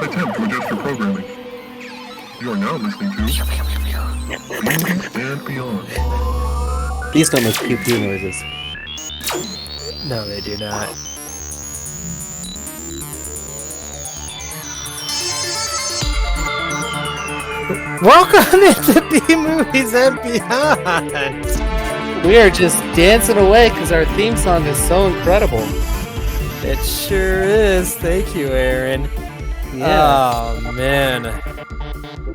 attempt to adjust your programming. You are now listening to Movies and Beyond. These don't make pew pew noises. No, they do not. Welcome into B Movies and Beyond. We are just dancing away because our theme song is so incredible. It sure is. Thank you, Aaron. Yeah. Oh, man. A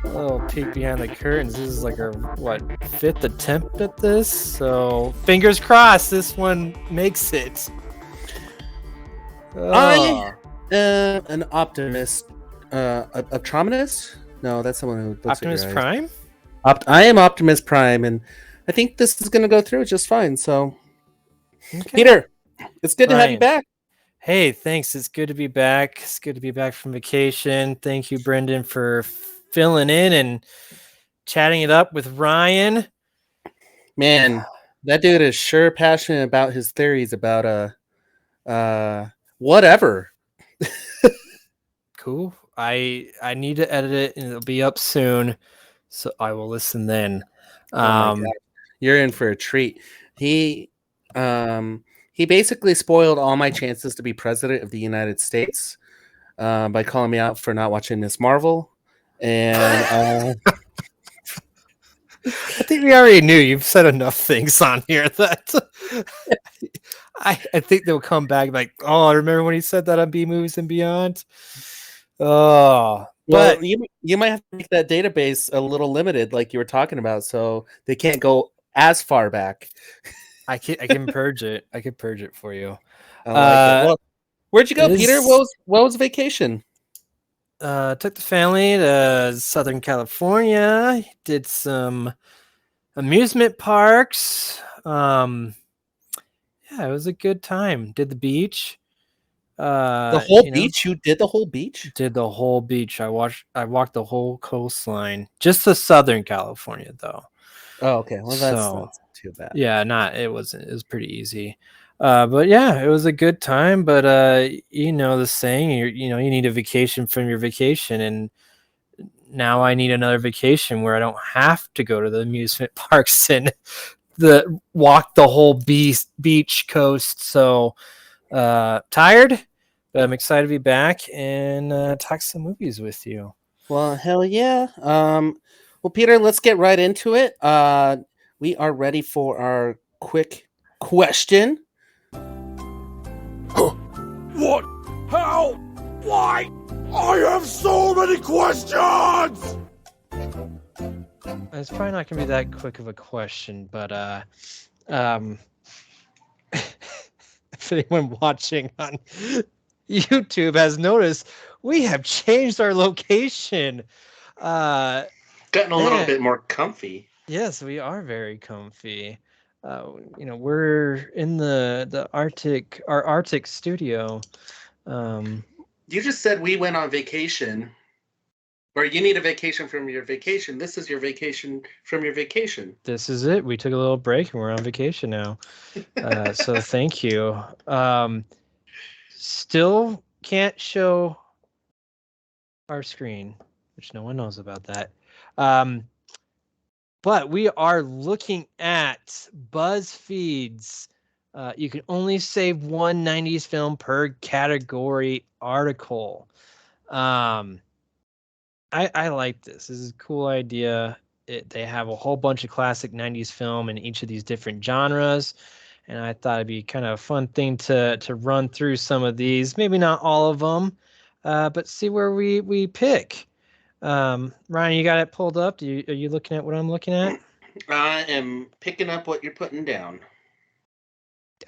little peek behind the curtains. This is like our, fifth attempt at this? So, fingers crossed this one makes it. I am an optimist. Optometrist? No, that's someone who looks Optimus at your eyes. Prime? I am Optimus Prime, and I think this is going to go through just fine. So, Okay. Peter, it's good to have you Ryan. back. Hey, thanks. It's good to be back. It's good to be back from vacation. Thank you, Brendan, for filling in and chatting it up with Ryan. Man, that dude is sure passionate about his theories about whatever. Cool. I need to edit it and it'll be up soon, so I will listen then. Oh my God. You're in for a treat. He basically spoiled all my chances to be president of the United States by calling me out for not watching Miss Marvel. And I think we already knew. You've said enough things on here that I think they'll come back like, oh, I remember when he said that on B Movies and Beyond. Oh, well, but you might have to make that database a little limited, like you were talking about, so they can't go as far back. I can purge it. I can purge it for you. I like it. Well, where'd you go, Peter? What was vacation? Took the family to Southern California. Did some amusement parks. Yeah, it was a good time. Did the beach. The whole beach? You did the whole beach? Did the whole beach. I walked the whole coastline. Just the Southern California though. Oh, okay. Well, that's not too bad. Yeah, it wasn't. It was pretty easy. But yeah, it was a good time. But the saying, you need a vacation from your vacation, and now I need another vacation where I don't have to go to the amusement parks and walk the whole beach coast. So tired, but I'm excited to be back and talk some movies with you. Well, hell yeah. Well, Peter, let's get right into it. We are ready for our quick question. What? How? Why? I have so many questions! It's probably not going to be that quick of a question, but if anyone watching on YouTube has noticed, we have changed our location. Gotten a little bit more comfy. Yes, we are very comfy. We're in the our Arctic studio. You just said we went on vacation, or you need a vacation from your vacation. This is your vacation from your vacation. This is it. We took a little break and we're on vacation now. So thank you. Still can't show our screen, which no one knows about that. But we are looking at BuzzFeed's you can only save one 90s film per category article. I like this. This is a cool idea. They have a whole bunch of classic 90s film in each of these different genres. And I thought it'd be kind of a fun thing to run through some of these. Maybe not all of them, but see where we pick. Ryan, you got it pulled up? Are you looking at what I'm looking at? I am picking up what you're putting down.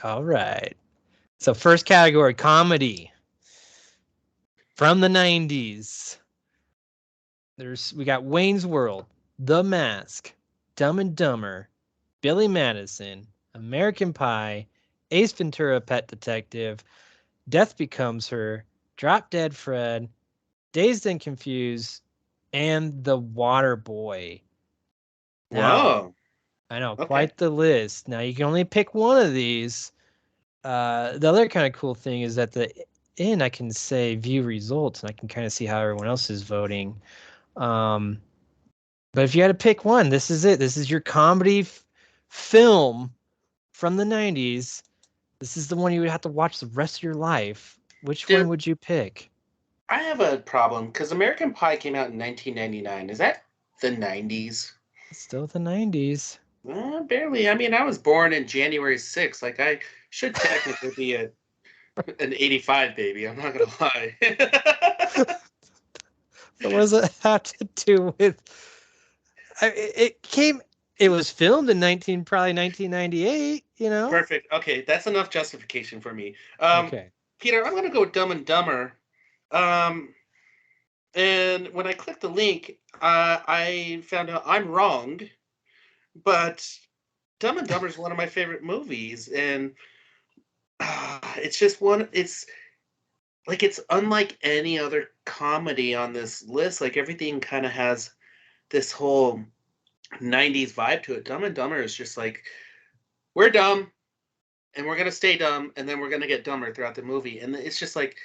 All right. So first category, comedy. From the 90s. We got Wayne's World, The Mask, Dumb and Dumber, Billy Madison, American Pie, Ace Ventura Pet Detective, Death Becomes Her, Drop Dead Fred, Dazed and Confused, and The Water Boy. Whoa. I know, okay. Quite the list. Now, you can only pick one of these. The other kind of cool thing is that in, I can say view results, and I can kind of see how everyone else is voting. But if you had to pick one, this is it. This is your comedy film from the 90s. This is the one you would have to watch the rest of your life. Which one would you pick? I have a problem because American Pie came out in 1999. Is that the 90s? It's still the 90s. Barely. I mean, I was born in January 6th. Like, I should technically be an 85 baby. I'm not going to lie. But what does it have to do with... It was filmed in probably 1998, you know? Perfect. Okay, that's enough justification for me. Okay. Peter, I'm going to go with Dumb and Dumber. And when I clicked the link, I found out I'm wrong. But Dumb and Dumber is one of my favorite movies, and it's just one. It's unlike any other comedy on this list. Like, everything kind of has this whole 90s vibe to it. Dumb and Dumber is just like, we're dumb, and we're gonna stay dumb, and then we're gonna get dumber throughout the movie, and it's just like,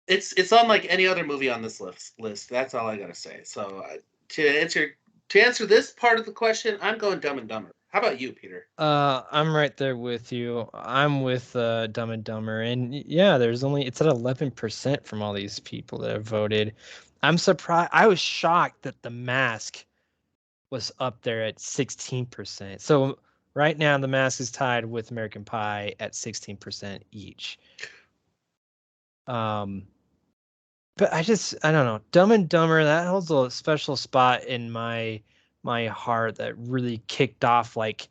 it's unlike any other movie on this list. That's all I gotta say. So to answer this part of the question, I'm going Dumb and Dumber. How about you, Peter? I'm right there with you. I'm with Dumb and Dumber, and yeah, it's at 11% from all these people that have voted. I'm surprised. I was shocked that The Mask was up there at 16%. So right now, The Mask is tied with American Pie at 16% each. But I don't know. Dumb and Dumber, that holds a special spot in my heart that really kicked off like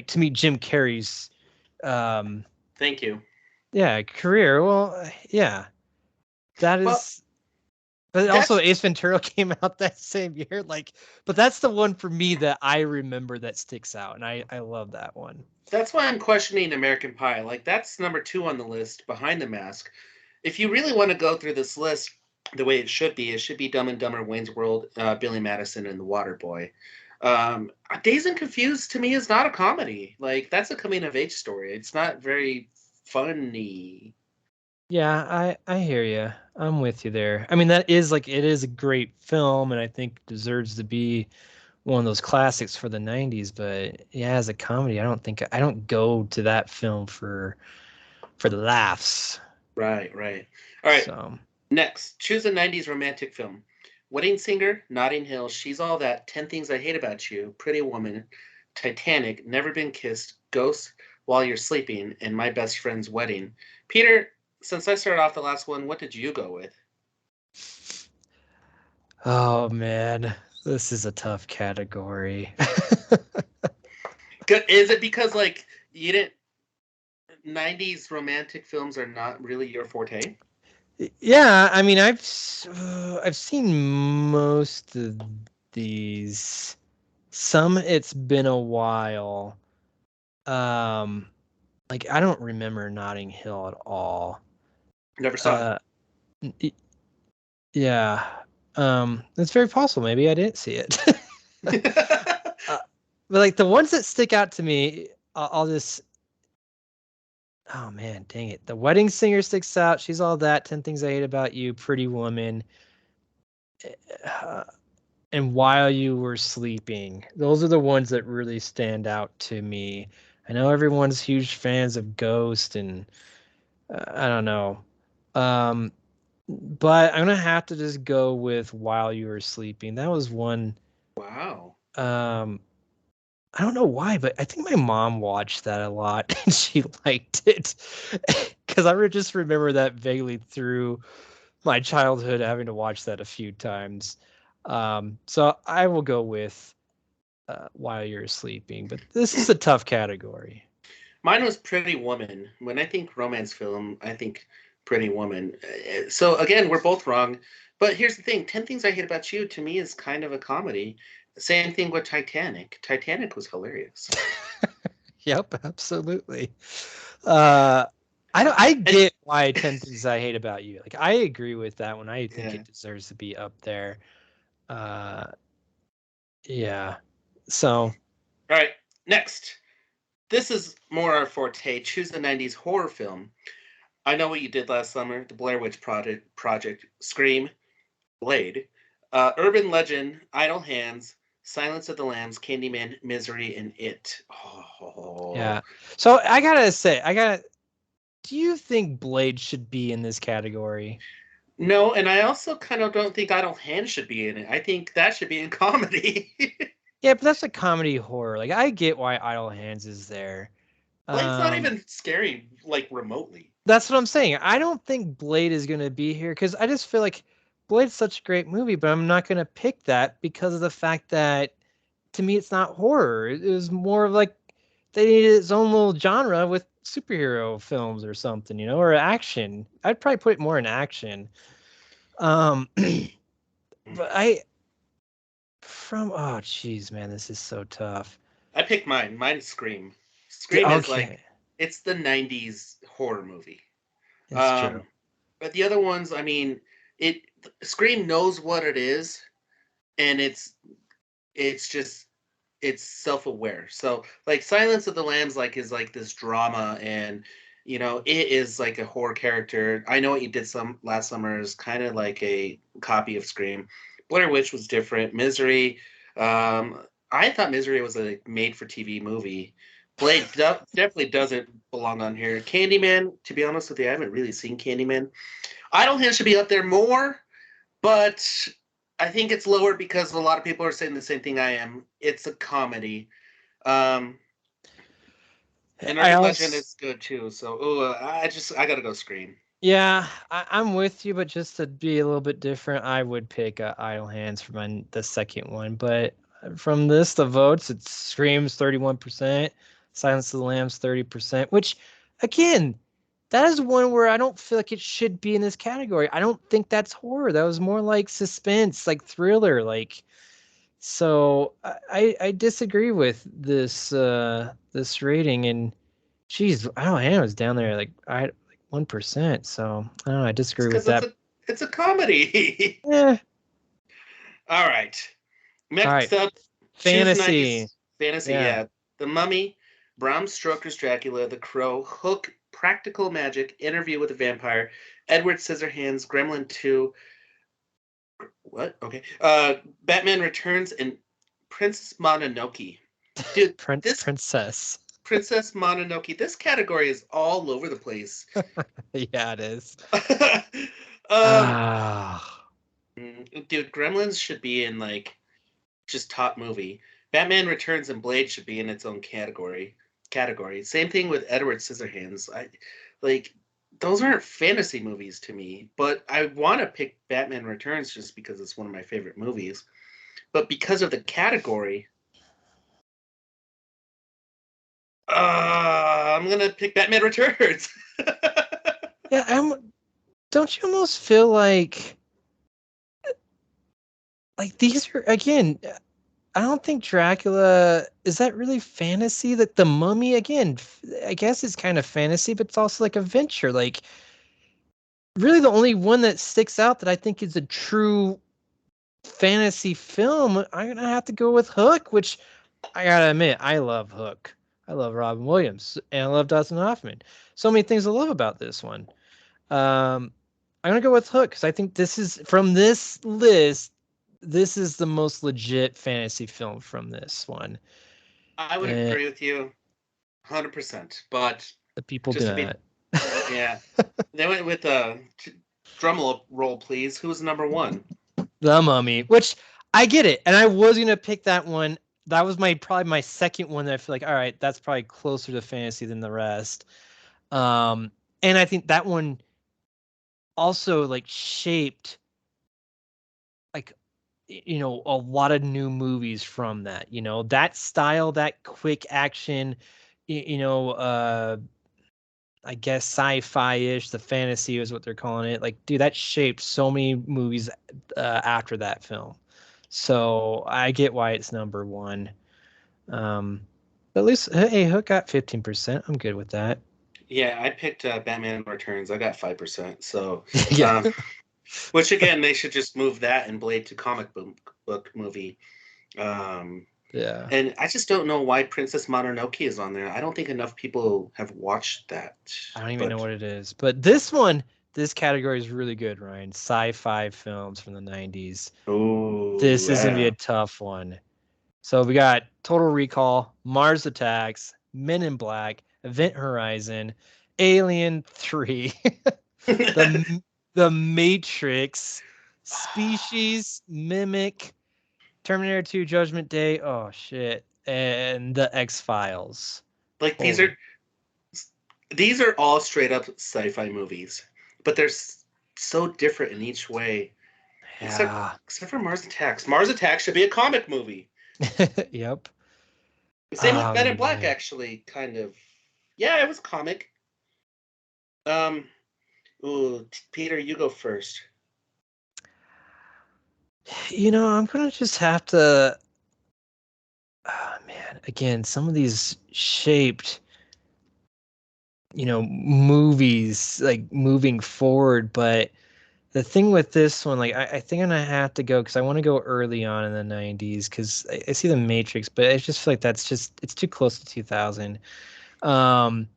to me Jim Carrey's thank you. Yeah, career. Well, yeah. That is but also Ace Ventura came out that same year, but that's the one for me that I remember that sticks out, and I love that one. That's why I'm questioning American Pie. Like, that's number 2 on the list behind The Mask. If you really want to go through this list the way it should be Dumb and Dumber, Wayne's World, Billy Madison, and The Waterboy. Dazed and Confused to me is not a comedy. Like, that's a coming of age story. It's not very funny. Yeah, I hear you. I'm with you there. I mean, it is a great film, and I think deserves to be one of those classics for the 90s. But yeah, as a comedy, I don't go to that film for the laughs. Right. All right. So. Next, choose a 90s romantic film. Wedding Singer, Notting Hill, She's All That, 10 Things I Hate About You, Pretty Woman, Titanic, Never Been Kissed, Ghost, While You're Sleeping, and My Best Friend's Wedding. Peter, since I started off the last one, what did you go with? Oh, man. This is a tough category. Is it because, like, you didn't... 90s romantic films are not really your forte? Yeah, I mean, I've seen most of these. Some it's been a while. Like, I don't remember Notting Hill at all. Never saw it. Yeah. It's very possible. Maybe I didn't see it. But like the ones that stick out to me, I'll just... Oh man, dang it. The Wedding Singer sticks out. She's All That, 10 Things I Hate About You, Pretty Woman, and While You Were Sleeping. Those are the ones that really stand out to me. I know everyone's huge fans of Ghost, and I don't know. But I'm going to have to just go with While You Were Sleeping. That was one. Wow. I don't know why, but I think my mom watched that a lot and she liked it because I just remember that vaguely through my childhood, having to watch that a few times. So I will go with While You're Sleeping, but this is a tough category. Mine was Pretty Woman. When I think romance film, I think Pretty Woman. So again, we're both wrong. But here's the thing: 10 Things I Hate About You to me is kind of a comedy. Same thing with Titanic. Titanic was hilarious. Yep, absolutely. I get why 10 Things I Hate About You. Like, I agree with that one. I think it deserves to be up there. Yeah. So. All right. Next. This is more our forte. Choose a 90s horror film. I Know What You Did Last Summer, The Blair Witch Project, Scream, Blade, Urban Legend, Idle Hands, Silence of the Lambs, Candyman, Misery, and It. Oh. Yeah. So I gotta say, do you think Blade should be in this category? No, and I also kind of don't think Idle Hands should be in it. I think that should be in comedy. Yeah, but that's a comedy horror. Like, I get why Idle Hands is there. Blade's not even scary, like, remotely. That's what I'm saying. I don't think Blade is going to be here because I just feel like Blade's such a great movie, but I'm not going to pick that because of the fact that, to me, it's not horror. It was more of like they needed its own little genre with superhero films or something, or action. I'd probably put it more in action. But oh jeez, man, this is so tough. I picked mine. Mine is Scream. Scream Okay. is like, it's the 90s horror movie. That's true. But the other ones, I mean, Scream knows what it is, and it's self-aware. So like Silence of the Lambs is like this drama, and it is like a horror character. I Know What You Did Last Summer is kind of like a copy of Scream. Blair Witch was different. Misery, I thought Misery was a made-for-TV movie. Blade definitely doesn't belong on here. Candyman, to be honest with you, I haven't really seen Candyman. Idle Hands should be up there more, but I think it's lower because a lot of people are saying the same thing I am. It's a comedy. And Urban Legend is good too. So, I got to go Scream. Yeah, I'm with you, but just to be a little bit different, I would pick Idle Hands for the second one. But from the votes, it Screams 31%, Silence of the Lambs 30%, which, again, that is one where I don't feel like it should be in this category. I don't think that's horror. That was more like suspense, like thriller, like. So I disagree with this rating, and geez, Idle Hands was down there like 1%. So I don't know. I disagree with that. It's a comedy. Yeah. All right. Next up, fantasy. Fantasy, yeah. The Mummy, Bram Stoker's Dracula, The Crow, Hook, Practical Magic, Interview with a Vampire, Edward Scissorhands, Gremlin 2. What? Okay. Batman Returns, and Princess Mononoke. Dude, Princess Mononoke. This category is all over the place. Yeah, it is. Dude, Gremlins should be in like just top movie. Batman Returns and Blade should be in its own category. Same thing with Edward Scissorhands. Those aren't fantasy movies to me, but I want to pick Batman Returns just because it's one of my favorite movies. But because of the category, I'm gonna pick Batman Returns. Yeah, don't you almost feel like these are, again, I don't think Dracula, is that really fantasy? That The Mummy, again, I guess it's kind of fantasy, but it's also like adventure. Like, really the only one that sticks out that I think is a true fantasy film, I'm going to have to go with Hook, which I got to admit, I love Hook. I love Robin Williams, and I love Dustin Hoffman. So many things I love about this one. I'm going to go with Hook because I think this is, from this list, this is the most legit fantasy film from this one. I would agree with you 100%, but the people do not. Yeah. They went with drum roll, please. Who's number one? The Mummy, which I get it. And I was going to pick that one. That was probably my second one that I feel like, all right, that's probably closer to fantasy than the rest. And I think that one also shaped a lot of new movies from that, that style, that quick action, I guess sci-fi-ish, the fantasy is what they're calling it. Dude, that shaped so many movies after that film. So I get why it's number one. At least, hey, Hook got 15%. I'm good with that. Yeah, I picked Batman Returns. I got 5%. So yeah. Which again, they should just move that and Blade to comic book movie. Yeah. And I just don't know why Princess Mononoke is on there. I don't think enough people have watched that. I don't even know what it is. But this category is really good, Ryan. Sci-fi films from the 90s. Oh, This is going to be yeah. a tough one. So we got Total Recall, Mars Attacks, Men in Black, Event Horizon, Alien 3, the Matrix, Species, Mimic, Terminator 2, Judgment Day. Oh shit. And the X-Files. Like Holy. these are all straight up sci-fi movies, but they're so different in each way. Yeah. Except for Mars Attacks. Mars Attacks should be a comic movie. Yep. Same with Oh Men in Black, man. actually, kind of. Yeah, it was comic. Um, ooh, Peter, you go first. I'm gonna just have to. Oh, man, again, some of these shaped, movies like moving forward, but the thing with this one, like, I think I'm gonna have to go because I want to go early on in the 90s because I see the Matrix, but I just feel like it's too close to 2000. And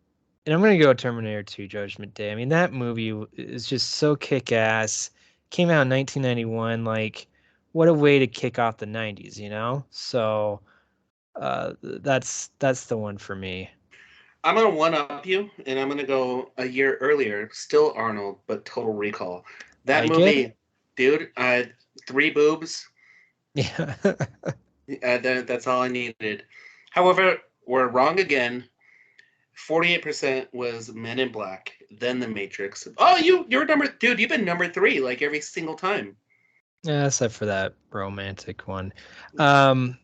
I'm gonna go Terminator 2 Judgment Day. I mean, that movie is just so kick-ass. Came out in 1991. Like, what a way to kick off the 90s, you know? So that's the one for me. I'm gonna one up you, and I'm gonna go a year earlier. Still Arnold, but Total Recall. That Like it? movie, dude. Three boobs. Yeah. That's all I needed. However, we're wrong again. 48% was Men in Black, then The Matrix. Oh, you're number dude. You've been number 3 like every single time. Yeah, except for that romantic one. Um,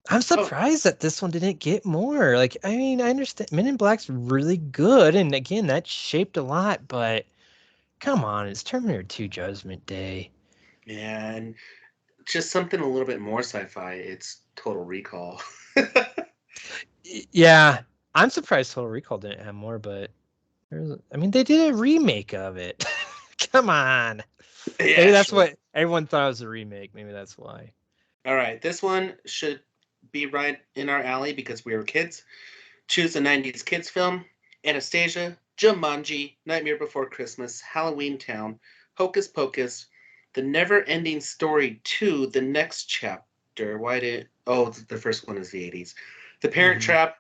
I'm Oh, surprised that this one didn't get more. Like, I mean, I understand Men in Black's really good, and again, that shaped a lot, but come on, it's Terminator 2 Judgment Day. yeah, and just something a little bit more sci-fi. It's Total Recall. Yeah, I'm surprised Total Recall didn't have more, but I mean, they did a remake of it. Come on. Maybe Yeah, that's sure. what everyone thought it was a remake. Maybe that's why. All right, this one should be right in our alley because we were kids. Choose a 90s kids film. Anastasia, Jumanji, Nightmare Before Christmas, Halloween Town, Hocus Pocus, The Never Ending Story 2, The Next Chapter. The first one is the 80s. The Parent Mhm. Trap,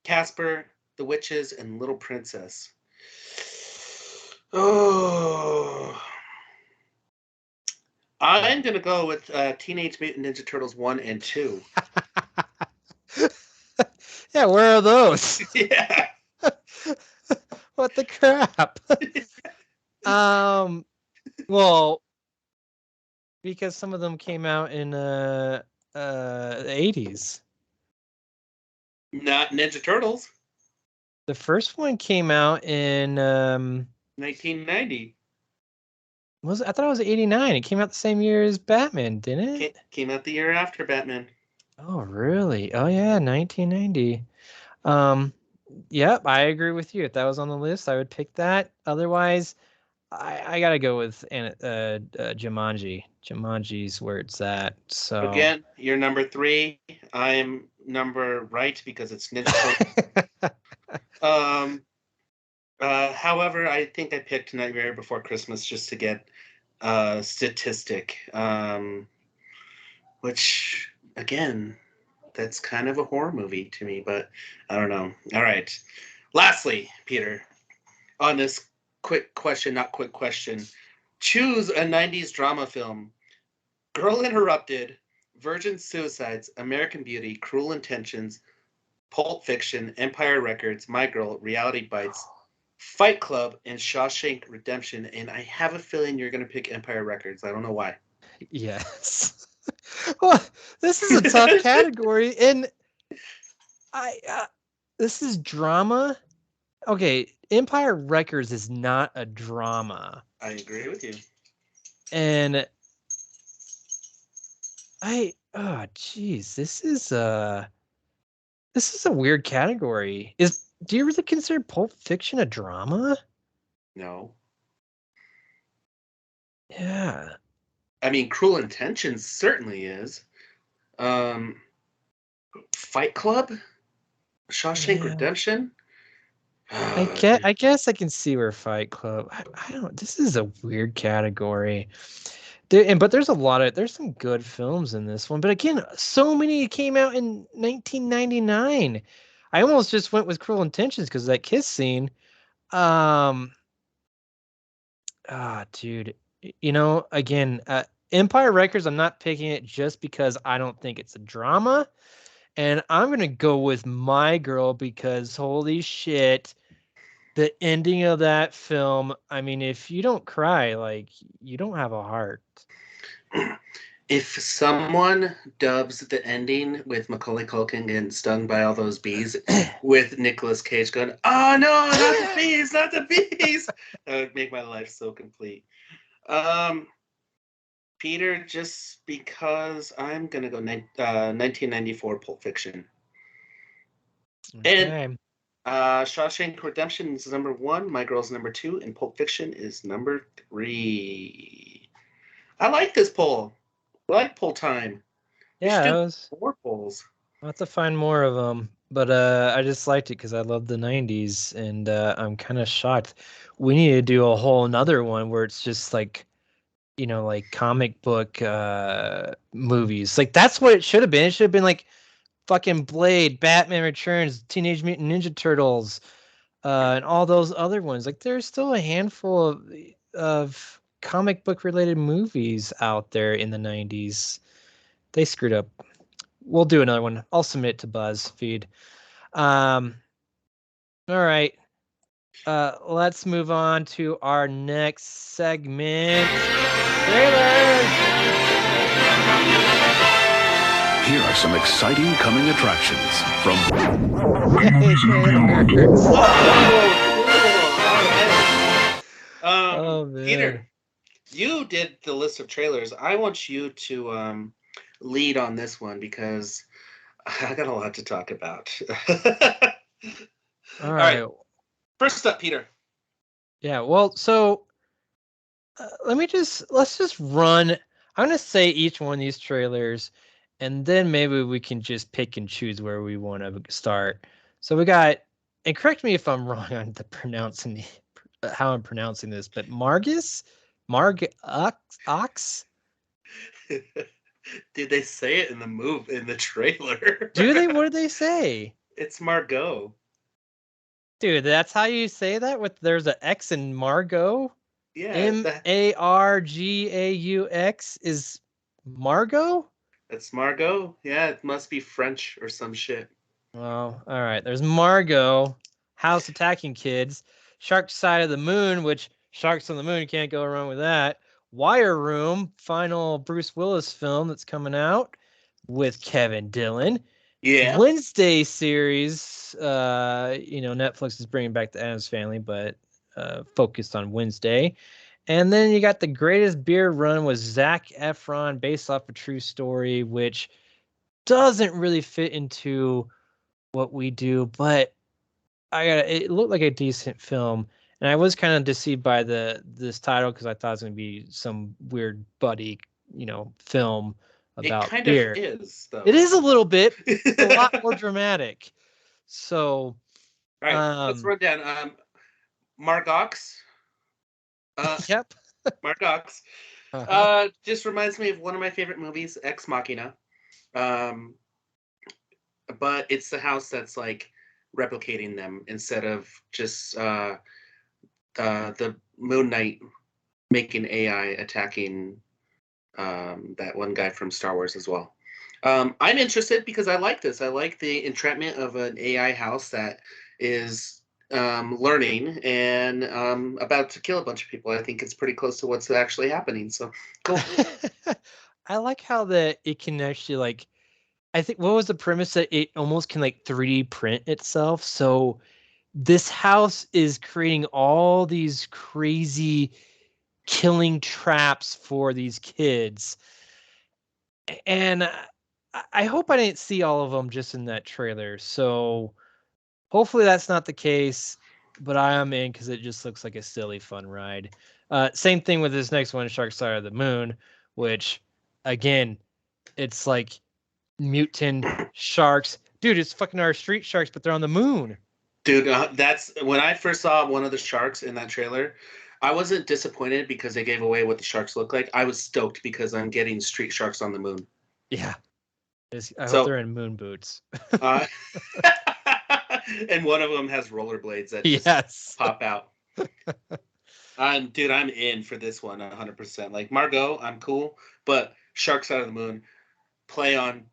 Casper, The Witches, and Little Princess. Oh, I'm going to go with Teenage Mutant Ninja Turtles 1 and 2. Yeah, where are those? Yeah. What the crap? Well, because some of them came out in the 80s. Not Ninja Turtles. The first one came out in 1990. I thought it was 89. It came out the same year as Batman, didn't it? Came out the year after Batman. Oh, really? Oh yeah, 1990. Um, yep, I agree with you. If that was on the list, I would pick that. Otherwise, I gotta go with Jumanji. Jumanji's where it's at. So Again, you're number 3. I'm number right because it's Ninja Turtles. Um, however, I think I picked Nightmare Before Christmas just to get statistic. Which, again, that's kind of a horror movie to me, but I don't know. All right. Lastly, Peter, on this quick question, not quick question, choose a 90s drama film. Girl Interrupted, Virgin Suicides, American Beauty, Cruel Intentions, Pulp Fiction, Empire Records, My Girl, Reality Bites, Fight Club, and Shawshank Redemption. And I have a feeling you're going to pick Empire Records. I don't know why. yes. Well, this is a tough category, and this is drama. Okay, Empire Records is not a drama, I agree with you. and geez, this is a weird category. Do you really consider Pulp Fiction a drama? No. Yeah. I mean, Cruel Intentions certainly is. Um, Fight Club, Shawshank Yeah. Redemption. I guess I can see where Fight Club. I don't. This is a weird category. But there's some good films in this one. But again, so many came out in 1999. I almost just went with Cruel Intentions because of that kiss scene. Um, dude, again, Empire Records. I'm not picking it just because I don't think it's a drama, and I'm gonna go with My Girl because holy shit, the ending of that film. I mean, if you don't cry, like you don't have a heart. If someone dubs the ending with Macaulay Culkin getting stung by all those bees, with Nicolas Cage going, "Oh no, not the bees, not the bees," that would make my life so complete. Peter, just because I'm gonna go 1994 Pulp Fiction, and Okay. Shawshank Redemption is number 1, My Girl's number 2, and Pulp Fiction is number 3. I like this poll. I like poll time. We should Yeah, do it was. more polls. I'll have to find more of them, but I just liked it because I love the '90s, and I'm kind of shocked. We need to do a whole another one where it's just like, like comic book movies. Like that's what it should have been. It should have been like fucking Blade, Batman Returns, Teenage Mutant Ninja Turtles, and all those other ones. Like there's still a handful of comic book related movies out there in the '90s. They screwed up. We'll do another one. I'll submit to BuzzFeed. All right. Let's move on to our next segment. Trailers. Here are some exciting coming attractions from Yay, trailers. Oh, man. Peter, you did the list of trailers. I want you to lead on this one because I got a lot to talk about. All right. right. First up, Peter. Yeah. Well, so let's just run. I'm gonna say each one of these trailers, and then maybe we can just pick and choose where we want to start. So we got, and correct me if I'm wrong on the pronouncing how I'm pronouncing this, but Ox. Did they say it in the trailer? Do they? What did they say? It's Margaux. Dude, that's how you say that. With there's an X in Margaux. Yeah, Margaux is Margot. that's Margaux. Yeah, it must be French or some shit. Well, all right. There's Margot, House Attacking Kids, Shark Side of the Moon, which Sharks on the Moon can't go wrong with that. Wire Room, final Bruce Willis film that's coming out with Kevin Dillon. Yeah. Wednesday series, Netflix is bringing back the Addams Family, but focused on Wednesday. And then you got The Greatest Beer Run with Zac Efron, based off a true story, which doesn't really fit into what we do, but it looked like a decent film, and I was kind of deceived by this title because I thought it was going to be some weird buddy, film about It kind beer. of is, though. It is a little bit, a lot more dramatic. So, all right, let's run down. Margaux. Yep. Margaux. Uh-huh. Just reminds me of one of my favorite movies, Ex Machina. But it's the house that's like replicating them instead of just the Moon Knight making AI attacking that one guy from Star Wars as well. I'm interested because I like this. I like the entrapment of an AI house that is learning and about to kill a bunch of people. I think it's pretty close to what's actually happening. So cool. I like how it can actually I think what was the premise that it almost can 3D print itself. So this house is creating all these crazy killing traps for these kids. And I hope I didn't see all of them just in that trailer. So hopefully that's not the case, but I am in because it just looks like a silly, fun ride. Same thing with this next one, Shark Side of the Moon, which again, it's like mutant sharks. Dude, it's fucking our street sharks, but they're on the moon. Dude, that's when I first saw one of the sharks in that trailer. I wasn't disappointed because they gave away what the sharks look like. I was stoked because I'm getting street sharks on the moon. Yeah. I hope So- they're in moon boots. Uh, and one of them has rollerblades that just Yes. pop out. Dude, I'm in for this one 100%. Like Margaux, I'm cool, but Shark Side of the Moon, play on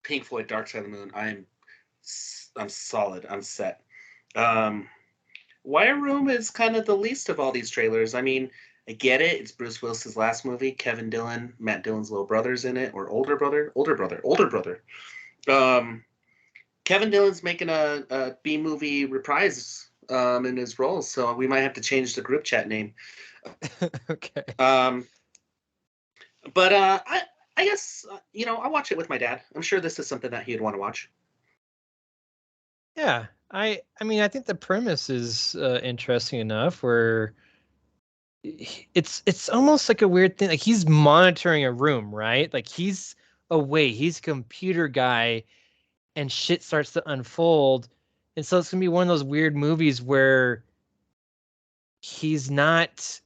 Pink Floyd Dark Side of the Moon. I'm solid. I'm set. Wire Room is kind of the least of all these trailers. I mean, I get it. It's Bruce Willis's last movie. Kevin Dillon, Matt Dillon's little brother's in it, or older brother. Kevin Dillon's making a B movie reprise in his role, so we might have to change the group chat name. Okay. But I guess I'll watch it with my dad. I'm sure this is something that he'd want to watch. Yeah. I mean, I think the premise is interesting enough where it's almost like a weird thing. Like he's monitoring a room, right? Like he's away. He's a computer guy and shit starts to unfold. And so it's going to be one of those weird movies where he's not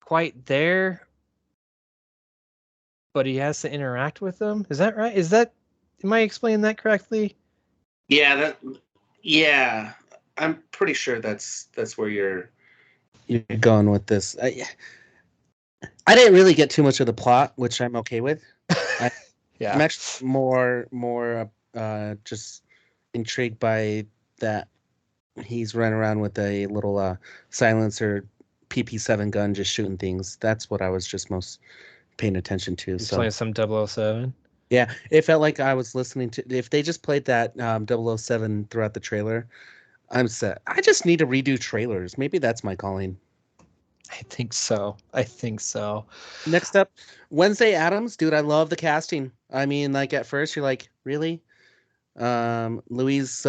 quite there, but he has to interact with them. Is that right? Am I explaining that correctly? Yeah, I'm pretty sure that's where you're going with this. I didn't really get too much of the plot, which I'm okay with. Yeah. I'm actually more just intrigued by that he's running around with a little silencer PP7 gun just shooting things. That's what I was just most paying attention to. He's playing some 007. Yeah, it felt like I was listening to, if they just played that 007 throughout the trailer, I'm set. I just need to redo trailers. Maybe that's my calling. I think so. Next up, Wednesday Addams. Dude, I love the casting. I mean, like at first you're like, really? Louise,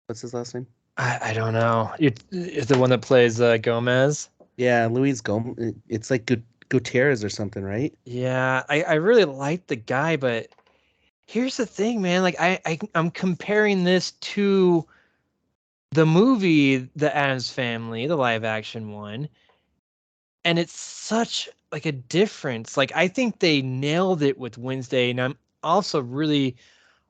what's his last name? I don't know. It's the one that plays Gomez. Yeah, Louise Gomez. It's like Gutierrez or something, right? Yeah, I really like the guy, but here's the thing, man. Like I'm comparing this to the movie The Addams Family, the live action one, and it's such like a difference. Like I think they nailed it with Wednesday, and I'm also really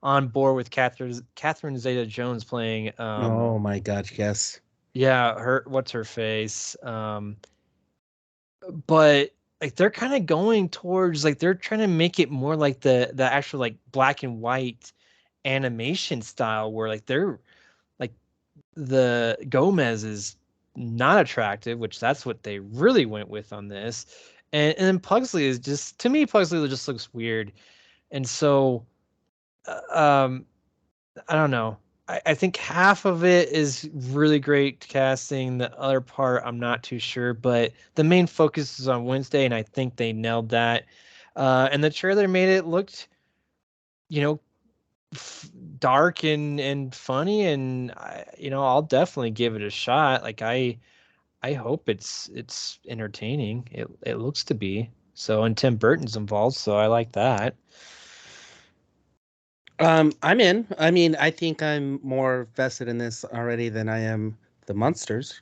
on board with Catherine Zeta-Jones playing. Oh my God, yes. Yeah, what's her face? But like they're kind of going towards like they're trying to make it more like the actual like black and white animation style where like they're like the Gomez is not attractive, which that's what they really went with on this. And then Pugsley is just, to me, Pugsley just looks weird. And so I don't know. I think half of it is really great casting. The other part, I'm not too sure. But the main focus is on Wednesday, and I think they nailed that. And the trailer made it looked, dark and funny, and I'll definitely give it a shot. Like I hope it's entertaining. It looks to be. So, and Tim Burton's involved, so I like that. I'm in. I mean, I think I'm more vested in this already than I am the Munsters.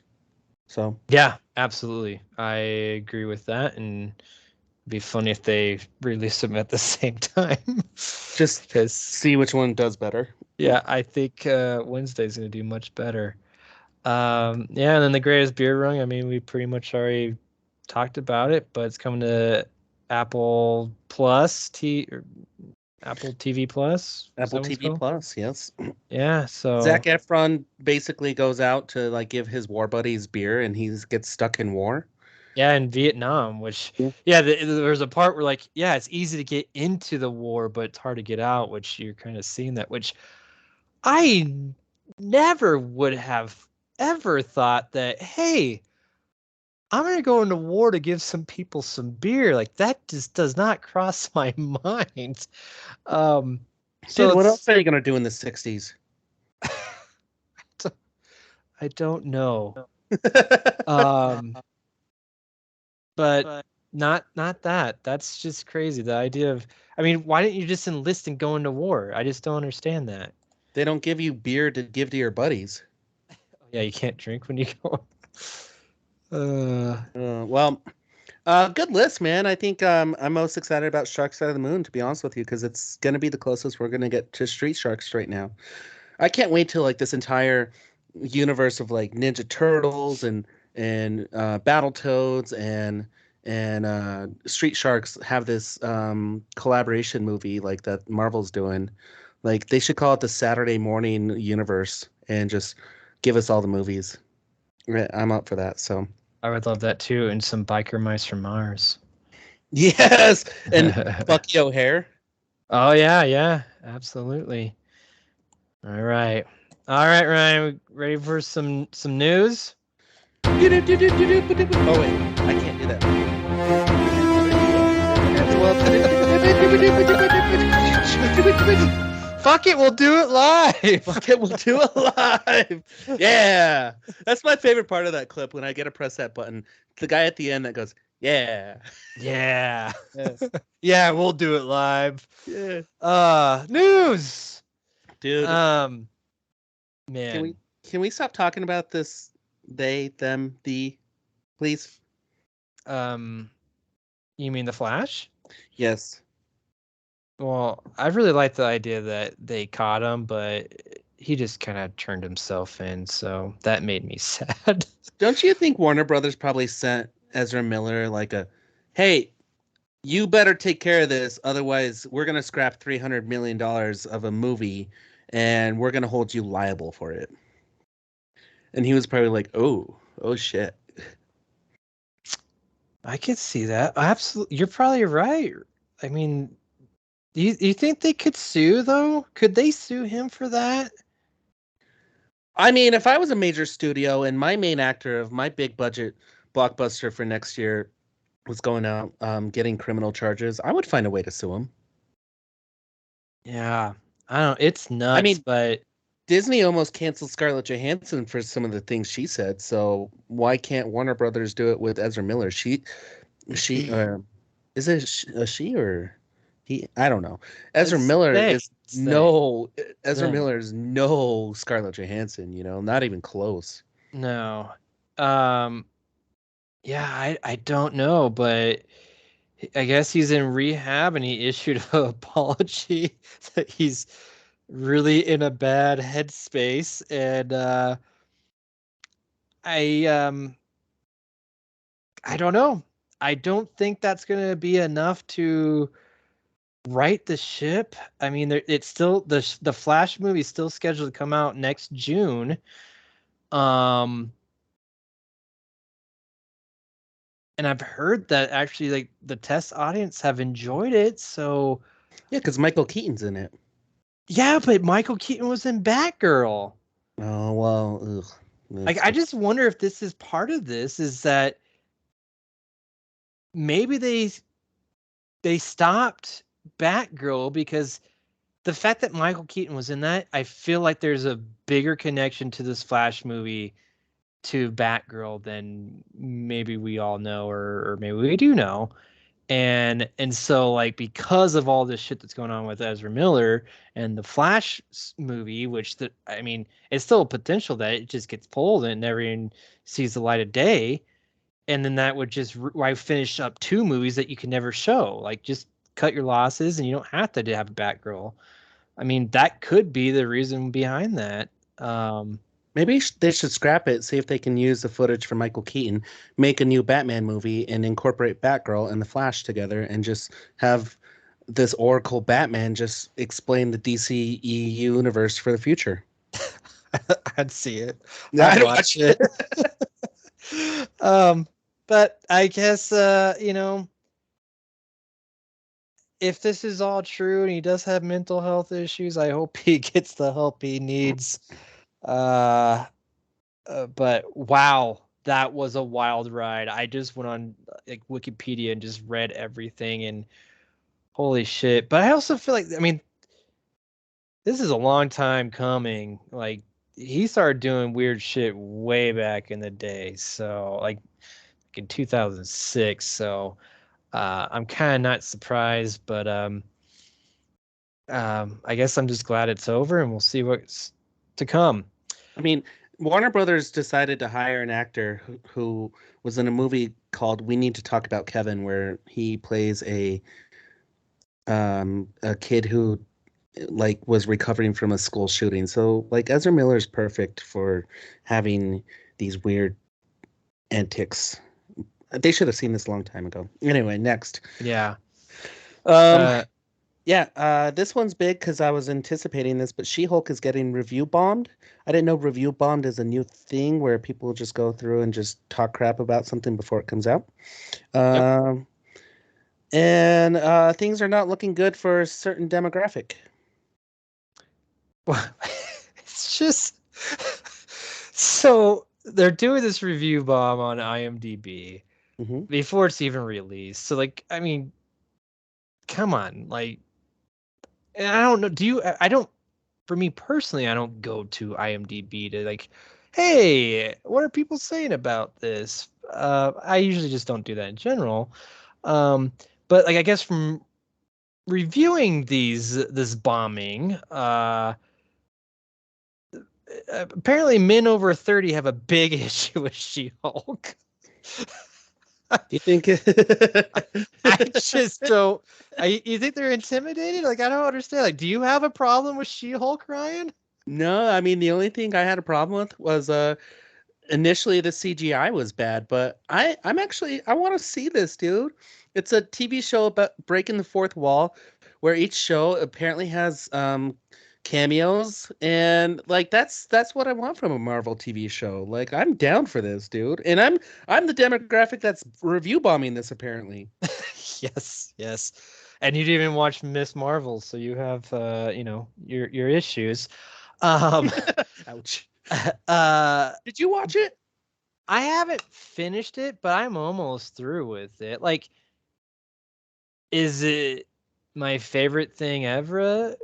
So Yeah, absolutely. I agree with that, and it'd be funny if they release them at the same time. just because see which one does better. yeah, I think Wednesday's gonna do much better. Yeah, and then the Greatest Beer Rung. I mean, we pretty much already talked about it, but it's coming to Apple Plus Apple TV Plus. Apple TV Plus, yes. Yeah, so Zac Efron basically goes out to like give his war buddies beer, and he gets stuck in war. Yeah, in Vietnam, which there's a part where like it's easy to get into the war, but it's hard to get out. Which you're kind of seeing that, which I never would have ever thought that. Hey, I'm going to go into war to give some people some beer. Like that just does not cross my mind. So dude, what else are you going to do in the 60s? I don't know. But Not that. That's just crazy. The idea of, I mean, why didn't you just enlist and go into war? I just don't understand that. They don't give you beer to give to your buddies. Yeah, you can't drink when you go. Well, good list, man. I think I'm most excited about Shark Side of the Moon, to be honest with you, because it's gonna be the closest we're gonna get to Street Sharks right now. I can't wait till like this entire universe of like Ninja Turtles and Battletoads and Street Sharks have this collaboration movie like that Marvel's doing. Like they should call it the Saturday Morning Universe and just give us all the movies. I'm up for that. So I would love that too, and some biker mice from Mars. yes, and Bucky O'Hare. Oh yeah, absolutely. All right, Ryan, we ready for some news? Oh wait, I can't do that. Fuck it, we'll do it live. Fuck it, we'll do it live. Yeah, that's my favorite part of that clip when I get to press that button. The guy at the end that goes, "Yeah, Yeah. yes. Yeah, we'll do it live. Yeah." News. Dude, Man. can we stop talking about this they, them, the, please? You mean the Flash? Yes. Well, I really like the idea that they caught him, but he just kind of turned himself in, so that made me sad. Don't you think Warner Brothers probably sent Ezra Miller like a, hey, you better take care of this, otherwise we're gonna scrap $300 million of a movie, and we're gonna hold you liable for it. And he was probably like, oh shit. I could see that. Absolutely, you're probably right. I mean, you think they could sue though? Could they sue him for that? I mean, if I was a major studio and my main actor of my big budget blockbuster for next year was going out getting criminal charges, I would find a way to sue him. Yeah, I don't. It's nuts. I mean, but Disney almost canceled Scarlett Johansson for some of the things she said. So why can't Warner Brothers do it with Ezra Miller? She, is it a she or he? I don't know. Ezra Miller is no Ezra Miller is no Scarlett Johansson. You know, not even close. No. Yeah, I don't know, but I guess he's in rehab and he issued an apology that he's really in a bad headspace, and I don't know. I don't think that's gonna be enough to right the ship. I mean, it's still the Flash movie is still scheduled to come out next June. And I've heard that actually, like, the test audience have enjoyed it. So yeah, because Michael Keaton's in it. Yeah, but Michael Keaton was in Batgirl. Oh well, ugh. Like, I just wonder if this is part of this. Is that maybe they stopped Batgirl because the fact that Michael Keaton was in that, I feel like there's a bigger connection to this Flash movie to Batgirl than maybe we all know, or maybe we do know. And so, like, because of all this shit that's going on with Ezra Miller and the Flash movie, which I mean, it's still a potential that it just gets pulled and never even sees the light of day. And then that would just why finish up two movies that you can never show. Like, just cut your losses and you don't have to have a Batgirl. I mean, that could be the reason behind that. Maybe they should scrap it, see if they can use the footage from Michael Keaton, make a new Batman movie, and incorporate Batgirl and the Flash together, and just have this Oracle Batman just explain the DC universe for the future. I'd see it. I'd watch it. But I guess if this is all true and he does have mental health issues, I hope he gets the help he needs. But wow, that was a wild ride. I just went on like Wikipedia and just read everything, and holy shit. But I also feel like, I mean, this is a long time coming. Like, he started doing weird shit way back in the day. So like in 2006. So I'm kind of not surprised, but I guess I'm just glad it's over, and we'll see what's to come. I mean, Warner Brothers decided to hire an actor who was in a movie called We Need to Talk About Kevin, where he plays a kid who like was recovering from a school shooting. So like Ezra Miller is perfect for having these weird antics. They should have seen this a long time ago. Anyway, next. Yeah. Yeah, this one's big because I was anticipating this, but She-Hulk is getting review bombed. I didn't know review bombed is a new thing where people just go through and just talk crap about something before it comes out. Yep. And things are not looking good for a certain demographic. Well, it's just so they're doing this review bomb on IMDb before it's even released. So like, I mean, come on, like, and I don't know. Do you? I don't. For me personally, I don't go to IMDb to like, hey, what are people saying about this? I usually just don't do that in general. But like, I guess from reviewing this bombing, apparently men over 30 have a big issue with She-Hulk. Do you think I just don't. You think they're intimidated? Like, I don't understand. Like, do you have a problem with She-Hulk, Ryan? No, I mean the only thing I had a problem with was initially the CGI was bad, but I'm actually I want to see this, dude. It's a TV show about breaking the fourth wall, where each show apparently has cameos, and like that's what I want from a Marvel TV show. Like I'm down for this, dude. And I'm the demographic that's review bombing this apparently. Yes. And you didn't even watch Miss Marvel, so you have your issues. Ouch. Did you watch it? I haven't finished it, but I'm almost through with it. Like, is it my favorite thing ever?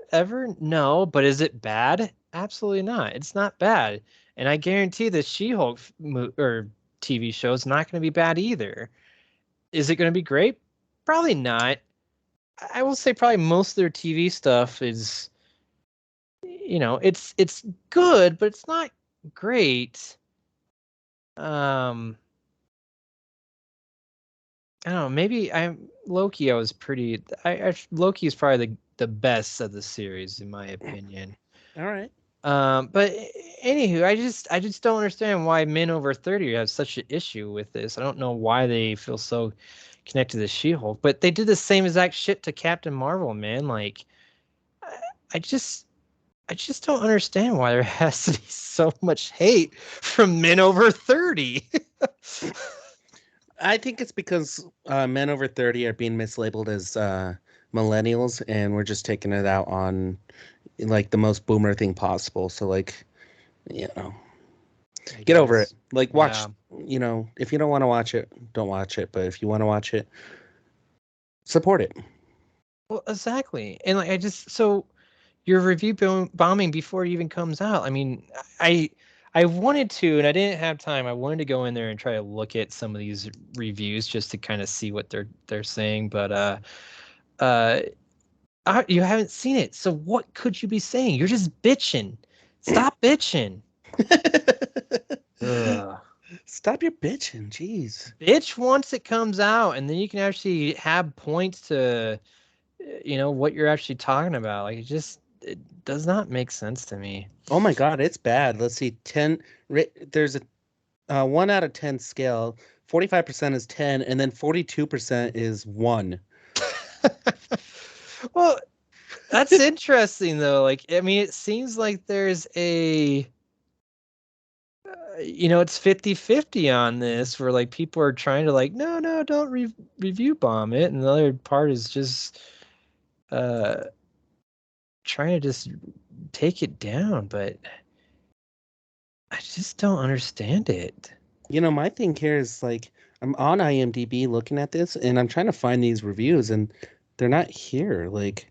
No, but is it bad? Absolutely not. It's not bad. And I guarantee the She-Hulk or TV show is not going to be bad either. Is it going to be great? Probably not. I will say probably most of their TV stuff is, it's good, but it's not great. I don't know. Maybe Loki. I was pretty. Loki is probably the best of the series in my opinion. All right. But anywho, I just don't understand why men over 30 have such an issue with this. I don't know why they feel so connected to She-Hulk, but they did the same exact shit to Captain Marvel, man. Like, I just don't understand why there has to be so much hate from men over 30. I think it's because men over 30 are being mislabeled as millennials, and we're just taking it out on like the most boomer thing possible. So like, get over it. Like watch, if you don't want to watch it, don't watch it. But if you want to watch it, support it. Well, exactly. And like, so your review bombing before it even comes out. I mean, I wanted to, and I didn't have time. I wanted to go in there and try to look at some of these reviews just to kind of see what they're saying. But you haven't seen it, so what could you be saying? You're just bitching. Stop bitching. Stop your bitching, jeez. Bitch once it comes out, and then you can actually have points to, what you're actually talking about. Like it does not make sense to me. Oh my god, it's bad. Let's see, 10. There's a 1 out of 10 scale. 45% is 10, and then 42% is 1. Well, that's interesting though. Like, I mean, it seems like there's a, it's 50-50 on this, where like people are trying to like, no, don't review bomb it, and the other part is just trying to just take it down. But I just don't understand it. My thing here is like I'm on IMDb looking at this, and I'm trying to find these reviews, and they're not here. Like,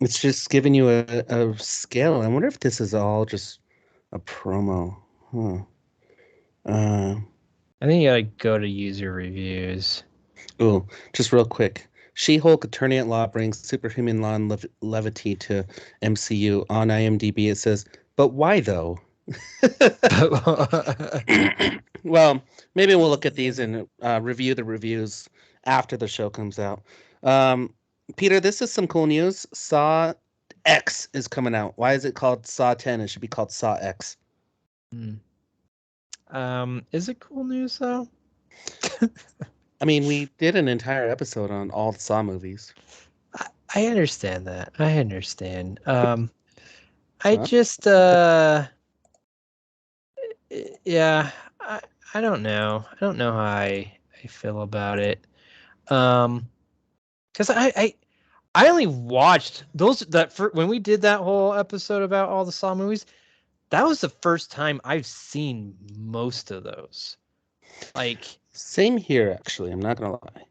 it's just giving you a scale. I wonder if this is all just a promo. Huh. I think you gotta go to user reviews. Ooh, just real quick. She-Hulk Attorney at Law brings superhuman law and levity to MCU. On IMDb, it says, but why though? Well, maybe we'll look at these and review the reviews after the show comes out. Peter, this is some cool news. Saw X is coming out. Why is it called Saw 10? It should be called Saw X. Is it cool news though? I mean, we did an entire episode on all the Saw movies. I understand that. I understand. I Huh? just yeah, I don't know. I don't know how I feel about it. Because I only watched when we did that whole episode about all the Saw movies. That was the first time I've seen most of those. Like, Same here, actually. I'm not gonna lie.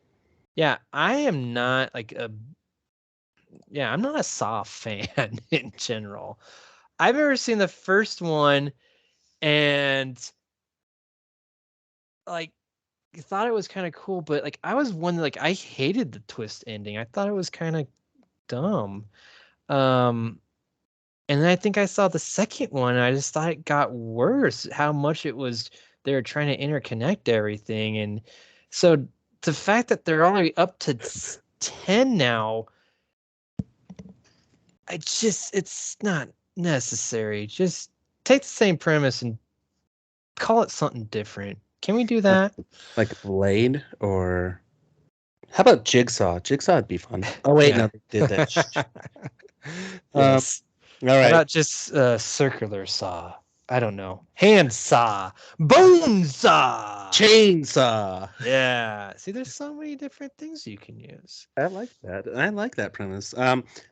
yeah, I am not I'm not a Saw fan in general. I've ever seen the first one and like thought it was kind of cool, but like I was one like I hated the twist ending. I thought it was kind of dumb. And then I think I saw the second one and I just thought it got worse how much it was they were trying to interconnect everything. And so the fact that they're only up to 10 now, it's not necessary. Just take the same premise and call it something different. Can we do that? Like Blade or how about Jigsaw? Jigsaw would be fun. Oh wait, Yeah. no, they did that. Yes. All How right. about just circular saw? I don't know. Hand saw, bone saw, Chainsaw. Yeah. See, there's so many different things you can use. I like that. I like that premise.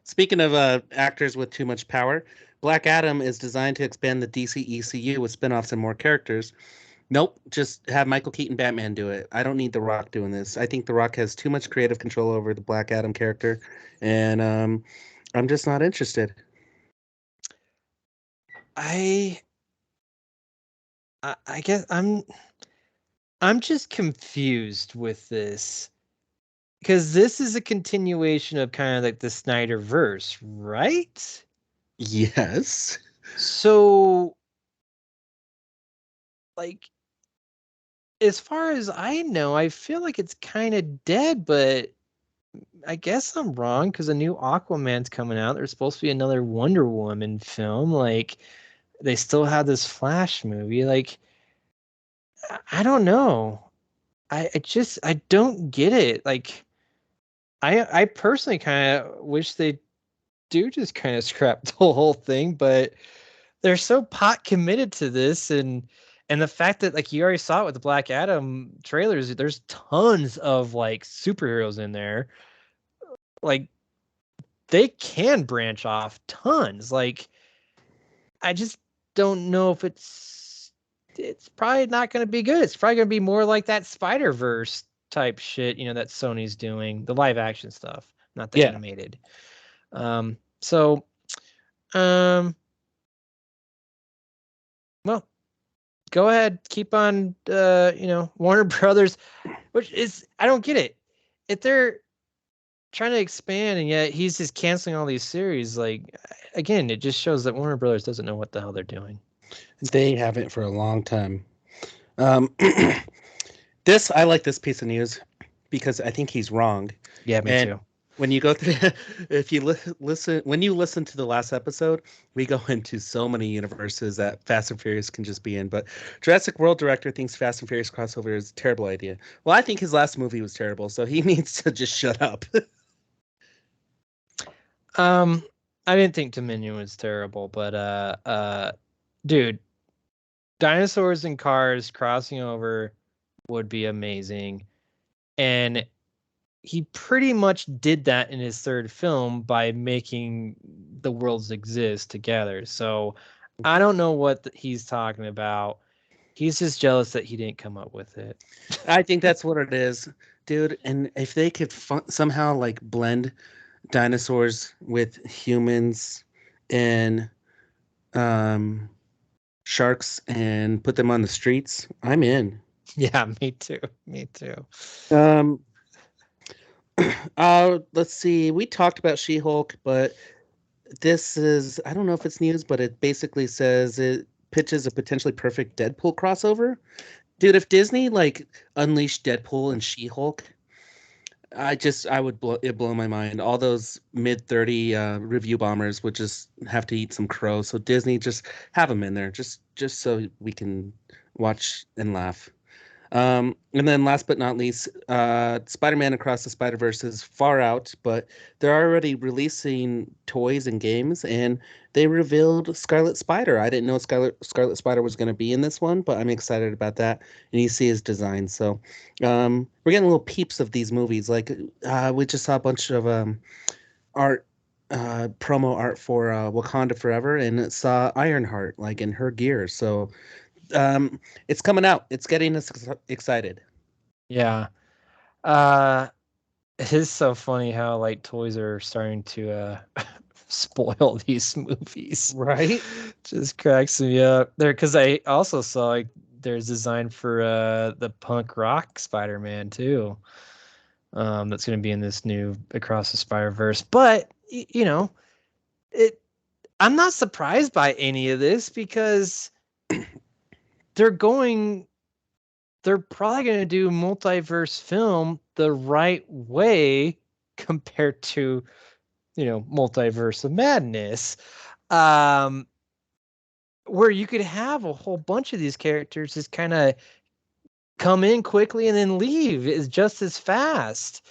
Speaking of actors with too much power, Black Adam is designed to expand the DC ECU with spin-offs and more characters. Nope, just have Michael Keaton Batman do it. I don't need The Rock doing this. I think The Rock has too much creative control over the Black Adam character, and I'm just not interested. I guess I'm just confused with this because this is a continuation of kind of like the Snyderverse, right? Yes. So, like, as far as I know, I feel like it's kind of dead, but I guess I'm wrong because a new Aquaman's coming out. There's supposed to be another Wonder Woman film. Like, they still have this Flash movie. Like, I don't know. I don't get it. Like, I personally kind of wish they do just kind of scrap the whole thing, but they're so pot committed to this and the fact that like you already saw it with the Black Adam trailers, there's tons of like superheroes in there. Like they can branch off tons. Like I just don't know if it's probably not going to be good. It's probably going to be more like that Spider-Verse type shit, that Sony's doing, the live action stuff, not the animated. So well, go ahead, keep on Warner Brothers, which is I don't get it. If they're trying to expand and yet he's just canceling all these series, like again, it just shows that Warner Brothers doesn't know what the hell they're doing. They haven't for a long time. I like this piece of news because I think he's wrong. Yeah, me too. When you go through, if you listen to the last episode, we go into so many universes that Fast and Furious can just be in. But Jurassic World director thinks Fast and Furious crossover is a terrible idea. Well, I think his last movie was terrible, so he needs to just shut up. I didn't think Dominion was terrible, but dude, dinosaurs and cars crossing over would be amazing. And he pretty much did that in his third film by making the worlds exist together. So I don't know what he's talking about. He's just jealous that he didn't come up with it. I think that's what it is, dude. And if they could somehow like blend dinosaurs with humans and sharks and put them on the streets, I'm in. Yeah, me too. Me too. Let's see. We talked about She-Hulk, but this is, I don't know if it's news, but it basically says it pitches a potentially perfect Deadpool crossover. Dude, if Disney like unleashed Deadpool and She-Hulk, I would blow my mind. All those mid-30 review bombers would just have to eat some crow. So Disney, just have them in there, just so we can watch and laugh. And then last but not least, Spider-Man Across the Spider-Verse is far out, but they're already releasing toys and games, and they revealed Scarlet Spider. I didn't know Scarlet Spider was going to be in this one, but I'm excited about that. And you see his design. So we're getting little peeps of these movies. Like we just saw a bunch of art, promo art for Wakanda Forever, and it saw Ironheart like in her gear. So it's coming out. It's getting us excited. Yeah. It is so funny how like toys are starting to spoil these movies. Right? Just cracks me up. There, because I also saw like there's design for the punk rock Spider-Man too. That's gonna be in this new Across the Spider-Verse. But you know, I'm not surprised by any of this because they're probably going to do multiverse film the right way compared to, Multiverse of Madness, where you could have a whole bunch of these characters just kind of come in quickly and then leave is just as fast.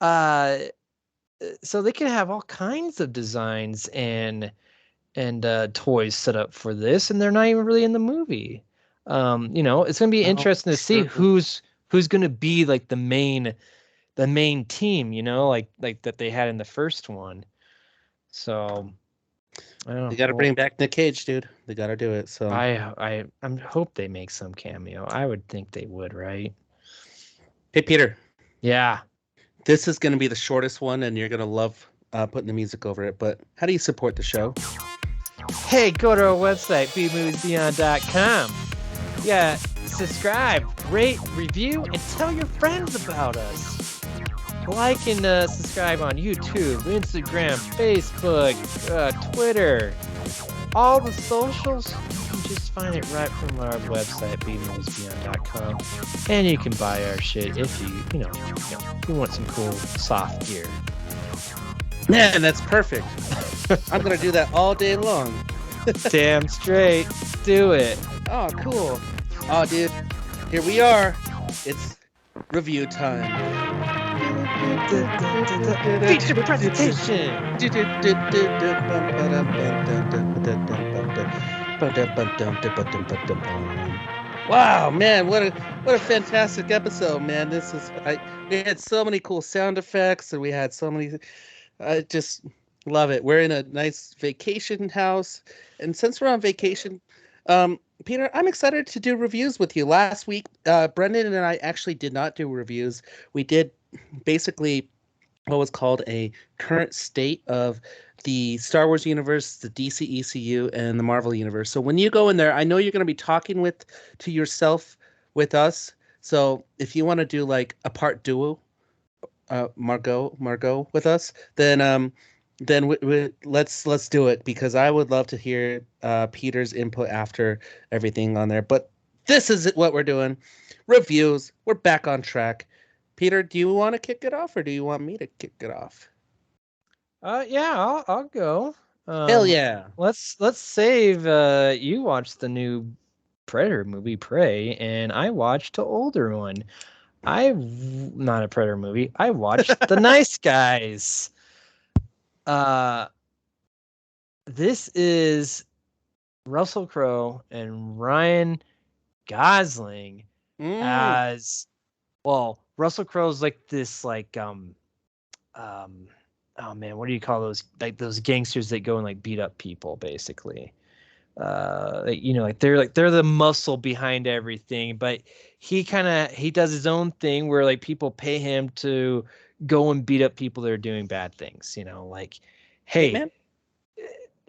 So they can have all kinds of designs and toys set up for this, and they're not even really in the movie. It's going to be interesting to see who's going to be like the main team, like that they had in the first one. So I don't know. They got to bring back Nick Cage, dude. They got to do it. So I hope they make some cameo. I would think they would, right? Hey, Peter. Yeah. This is going to be the shortest one, and you're going to love putting the music over it. But how do you support the show? Hey, go to our website, bmoviesbeyond.com. Yeah, subscribe, rate, review, and tell your friends about us. Like and subscribe on YouTube, Instagram, Facebook, Twitter, all the socials. You can just find it right from our website, bmoviesbeyond.com. And you can buy our shit if you want some cool soft gear. Man, that's perfect. I'm going to do that all day long. Damn straight. Do it. Oh, cool. Oh, dude. Here we are. It's review time. Feature presentation. Wow, man, what a fantastic episode, man. We had so many cool sound effects, and we had so many. I just love it. We're in a nice vacation house, and since we're on vacation, Peter, I'm excited to do reviews with you. Last week, Brendan and I actually did not do reviews. We did basically what was called a current state of the Star Wars universe, the DC ECU, and the Marvel universe. So when you go in there, I know you're going to be talking to yourself with us. So if you want to do like a part duo, Margaux with us, then let's do it, because I would love to hear Peter's input after everything on there. But this is what we're doing. Reviews. We're back on track. Peter, do you want to kick it off, or do you want me to kick it off? Yeah, I'll go. Hell yeah. Let's save you watched the new Predator movie, Prey, and I watched the older one. Not a Predator movie. I watched The Nice Guys. This is Russell Crowe and Ryan Gosling as, well, Russell Crowe's like this, like, oh man, what do you call those? Like those gangsters that go and like beat up people, basically. Like they're the muscle behind everything, but he does his own thing where like people pay him to go and beat up people that are doing bad things, like, hey, man.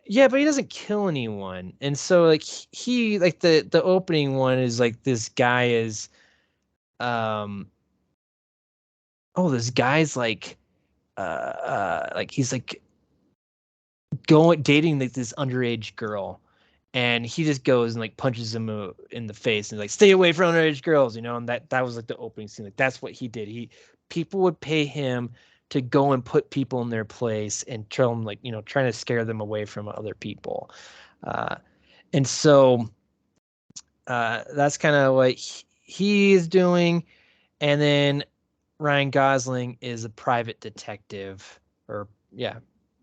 Yeah, but he doesn't kill anyone. And so like he like the opening one is like this guy is this guy's like like he's like going dating like this underage girl, and he just goes and like punches him in the face and like stay away from underage girls, you know. And that was like the opening scene. Like that's what he did. People would pay him to go and put people in their place and tell them, like, you know, trying to scare them away from other people. And so that's kind of what he is doing. And then Ryan Gosling is a private detective, or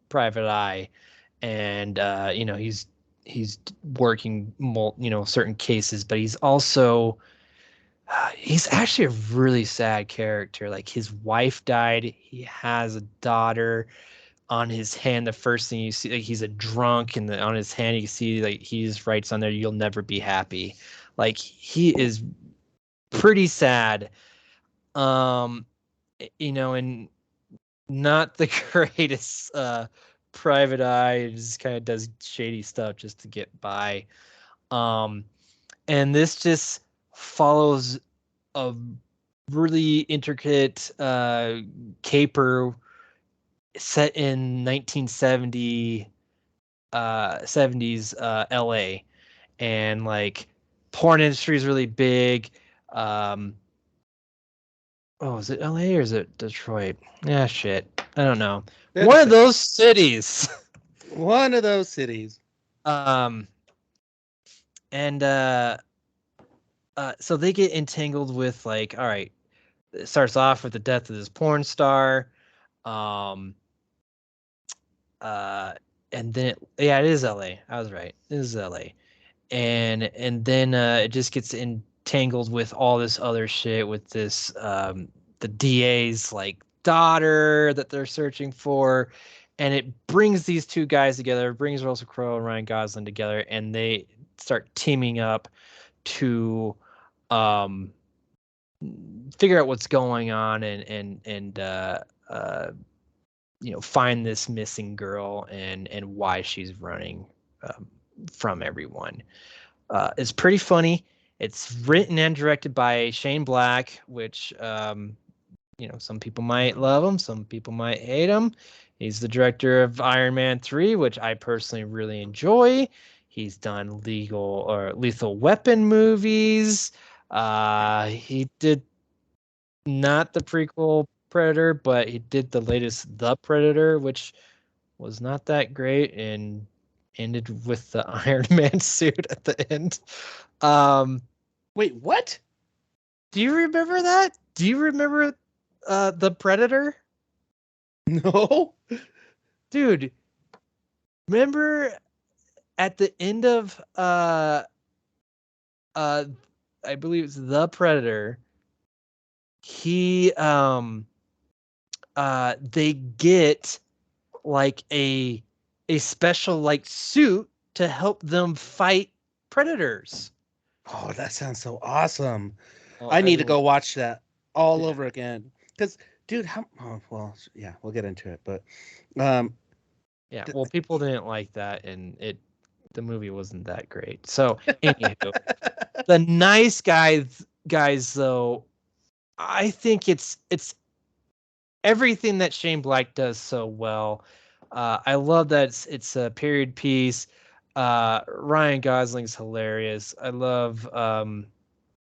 private eye, and you know, he's working certain cases, but he's also he's actually a really sad character. Like his wife died, he has a daughter. On his hand, the first thing you see, like he's a drunk, and on his hand you see like he's writes on there, "You'll never be happy." Like he is pretty sad. Um, you know, and not the greatest private eye. Just kind of does shady stuff just to get by. And this just follows a really intricate caper set in 1970 70s LA, and like porn industry is really big. Oh, is it LA or is it Detroit? Yeah, shit, I don't know. One of those cities. One of those cities. And so they get entangled with, like, all right, it starts off with the death of this porn star. And then it is LA. I was right. It is LA. And then it just gets entangled with all this other shit with this the DA's like daughter that they're searching for, and it brings these two guys together. It brings Russell Crowe and Ryan Gosling together, and they start teaming up to figure out what's going on and you know, find this missing girl and why she's running from everyone. It's pretty funny. It's written and directed by Shane Black, which you know, some people might love him, some people might hate him. He's the director of Iron Man 3, which I personally really enjoy. He's done Lethal Weapon movies. He did not the prequel Predator, but he did the latest The Predator, which was not that great and ended with the Iron Man suit at the end. Wait, what? Do you remember that? Do you remember The Predator? No. Dude, remember at the end of I believe it's The Predator, he they get like a special like suit to help them fight predators. Oh, that sounds so awesome. Well, I need to go watch that all over again. Because, dude, well, yeah, we'll get into it. But, yeah, well, people didn't like that, and the movie wasn't that great. So, anywho, the Nice guys, though, I think it's everything that Shane Black does so well. I love that it's a period piece. Ryan Gosling's hilarious. I love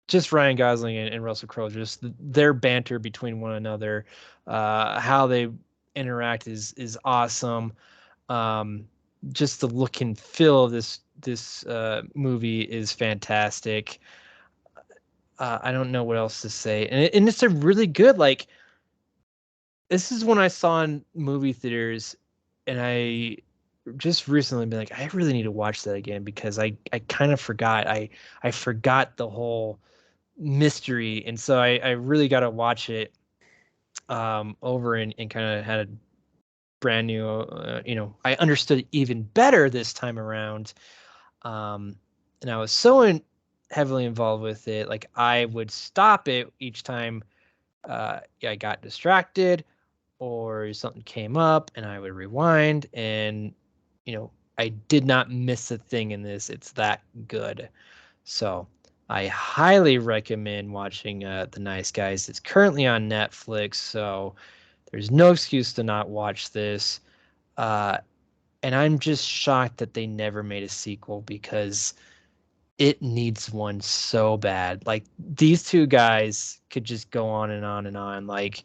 just Ryan Gosling and Russell Crowe, just their banter between one another. How they interact is awesome. Just the look and feel of this movie is fantastic. I don't know what else to say, and it's a really good, like, this is when I saw in movie theaters, and I just recently been like, I really need to watch that again because I kind of forgot. I forgot the whole mystery, and so I really got to watch it over and kind of had a brand new, you know, I understood it even better this time around. And I was so heavily involved with it, like I would stop it each time I got distracted or something came up, and I would rewind, and you know, I did not miss a thing in this. It's that good. So I highly recommend watching The Nice Guys. It's currently on Netflix, so There's no excuse to not watch this. And I'm just shocked that they never made a sequel because it needs one so bad. Like these two guys could just go on and on and on. Like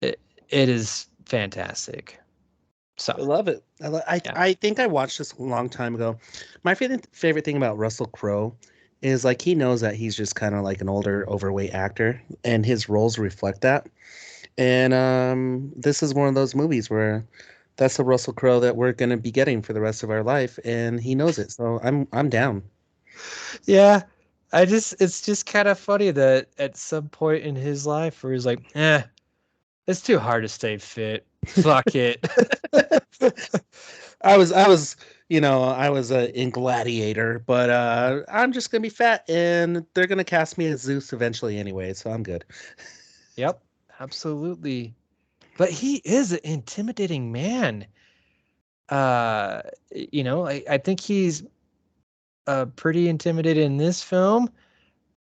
it is fantastic. So I love it. Yeah. I think I watched this a long time ago. My favorite thing about Russell Crowe is like he knows that he's just kind of like an older, overweight actor, and his roles reflect that. And this is one of those movies where that's the Russell Crowe that we're gonna be getting for the rest of our life, and he knows it. So I'm down. Yeah. It's just kind of funny that at some point in his life where he's like, it's too hard to stay fit. Fuck it. I was in Gladiator, but I'm just gonna be fat, and they're gonna cast me as Zeus eventually anyway, so I'm good. Yep, absolutely. But he is an intimidating man. I think he's pretty intimidating in this film.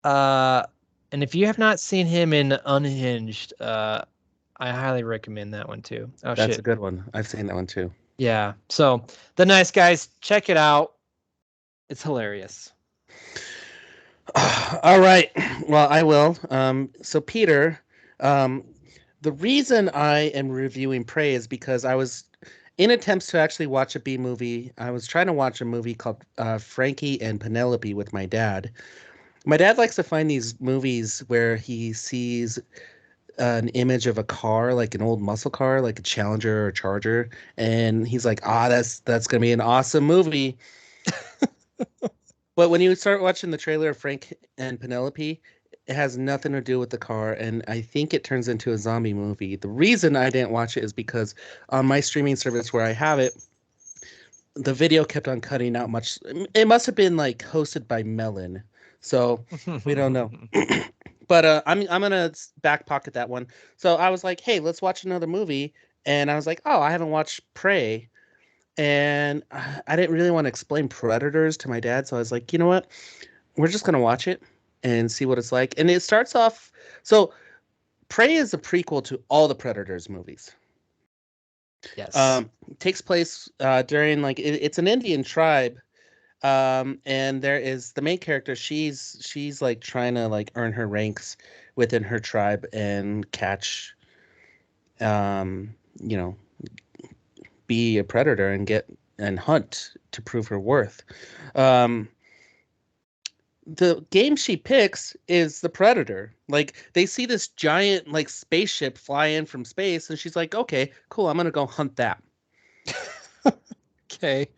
And if you have not seen him in Unhinged, I highly recommend that one too. Oh, That's shit. a good one. I've seen that one too. Yeah. So, The Nice Guys, check it out. It's hilarious. All right. Well, I will. So Peter, the reason I am reviewing Prey is because I was in attempts to actually watch a B movie. I was trying to watch a movie called Frankie and Penelope with my dad. My dad likes to find these movies where he sees an image of a car, like an old muscle car, like a Challenger or a Charger, and he's like, that's gonna be an awesome movie. But when you start watching the trailer of Frank and Penelope, it has nothing to do with the car, and I think it turns into a zombie movie. The reason I didn't watch it is because on my streaming service where I have it, the video kept on cutting out much. It must have been like hosted by Melon, so we don't know. But I'm gonna back pocket that one. So I was like, hey, let's watch another movie, and I was like, oh, I haven't watched Prey. And I didn't really want to explain Predators to my dad, so I was like, you know what? We're just gonna watch it and see what it's like. And it starts off. So, Prey is a prequel to all the Predators movies. Yes. Takes place during it's an Indian tribe, and there is the main character. She's like trying to like earn her ranks within her tribe and catch, you know, be a predator and hunt to prove her worth. The game she picks is the Predator. Like they see this giant like spaceship fly in from space, and she's like, "Okay, cool. I'm gonna go hunt that." Okay.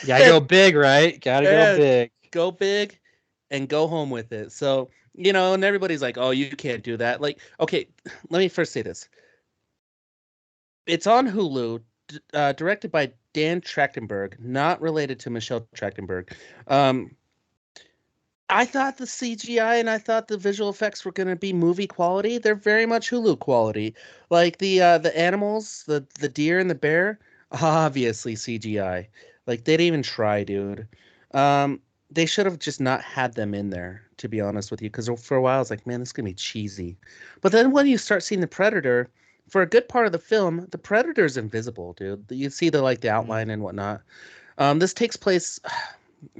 Gotta go big, right? Gotta go big. Go big, and go home with it. So and everybody's like, "Oh, you can't do that." Like, okay, let me first say this. It's on Hulu, directed by Dan Trachtenberg, not related to Michelle Trachtenberg. I thought the CGI and I thought the visual effects were going to be movie quality. They're very much Hulu quality. Like the animals, the deer and the bear, obviously CGI. Like they didn't even try, dude. They should have just not had them in there, to be honest with you, because for a while I was like, man, this is gonna be cheesy. But then when you start seeing the Predator, for a good part of the film, the Predator's invisible, dude. You see the outline and whatnot. This takes place.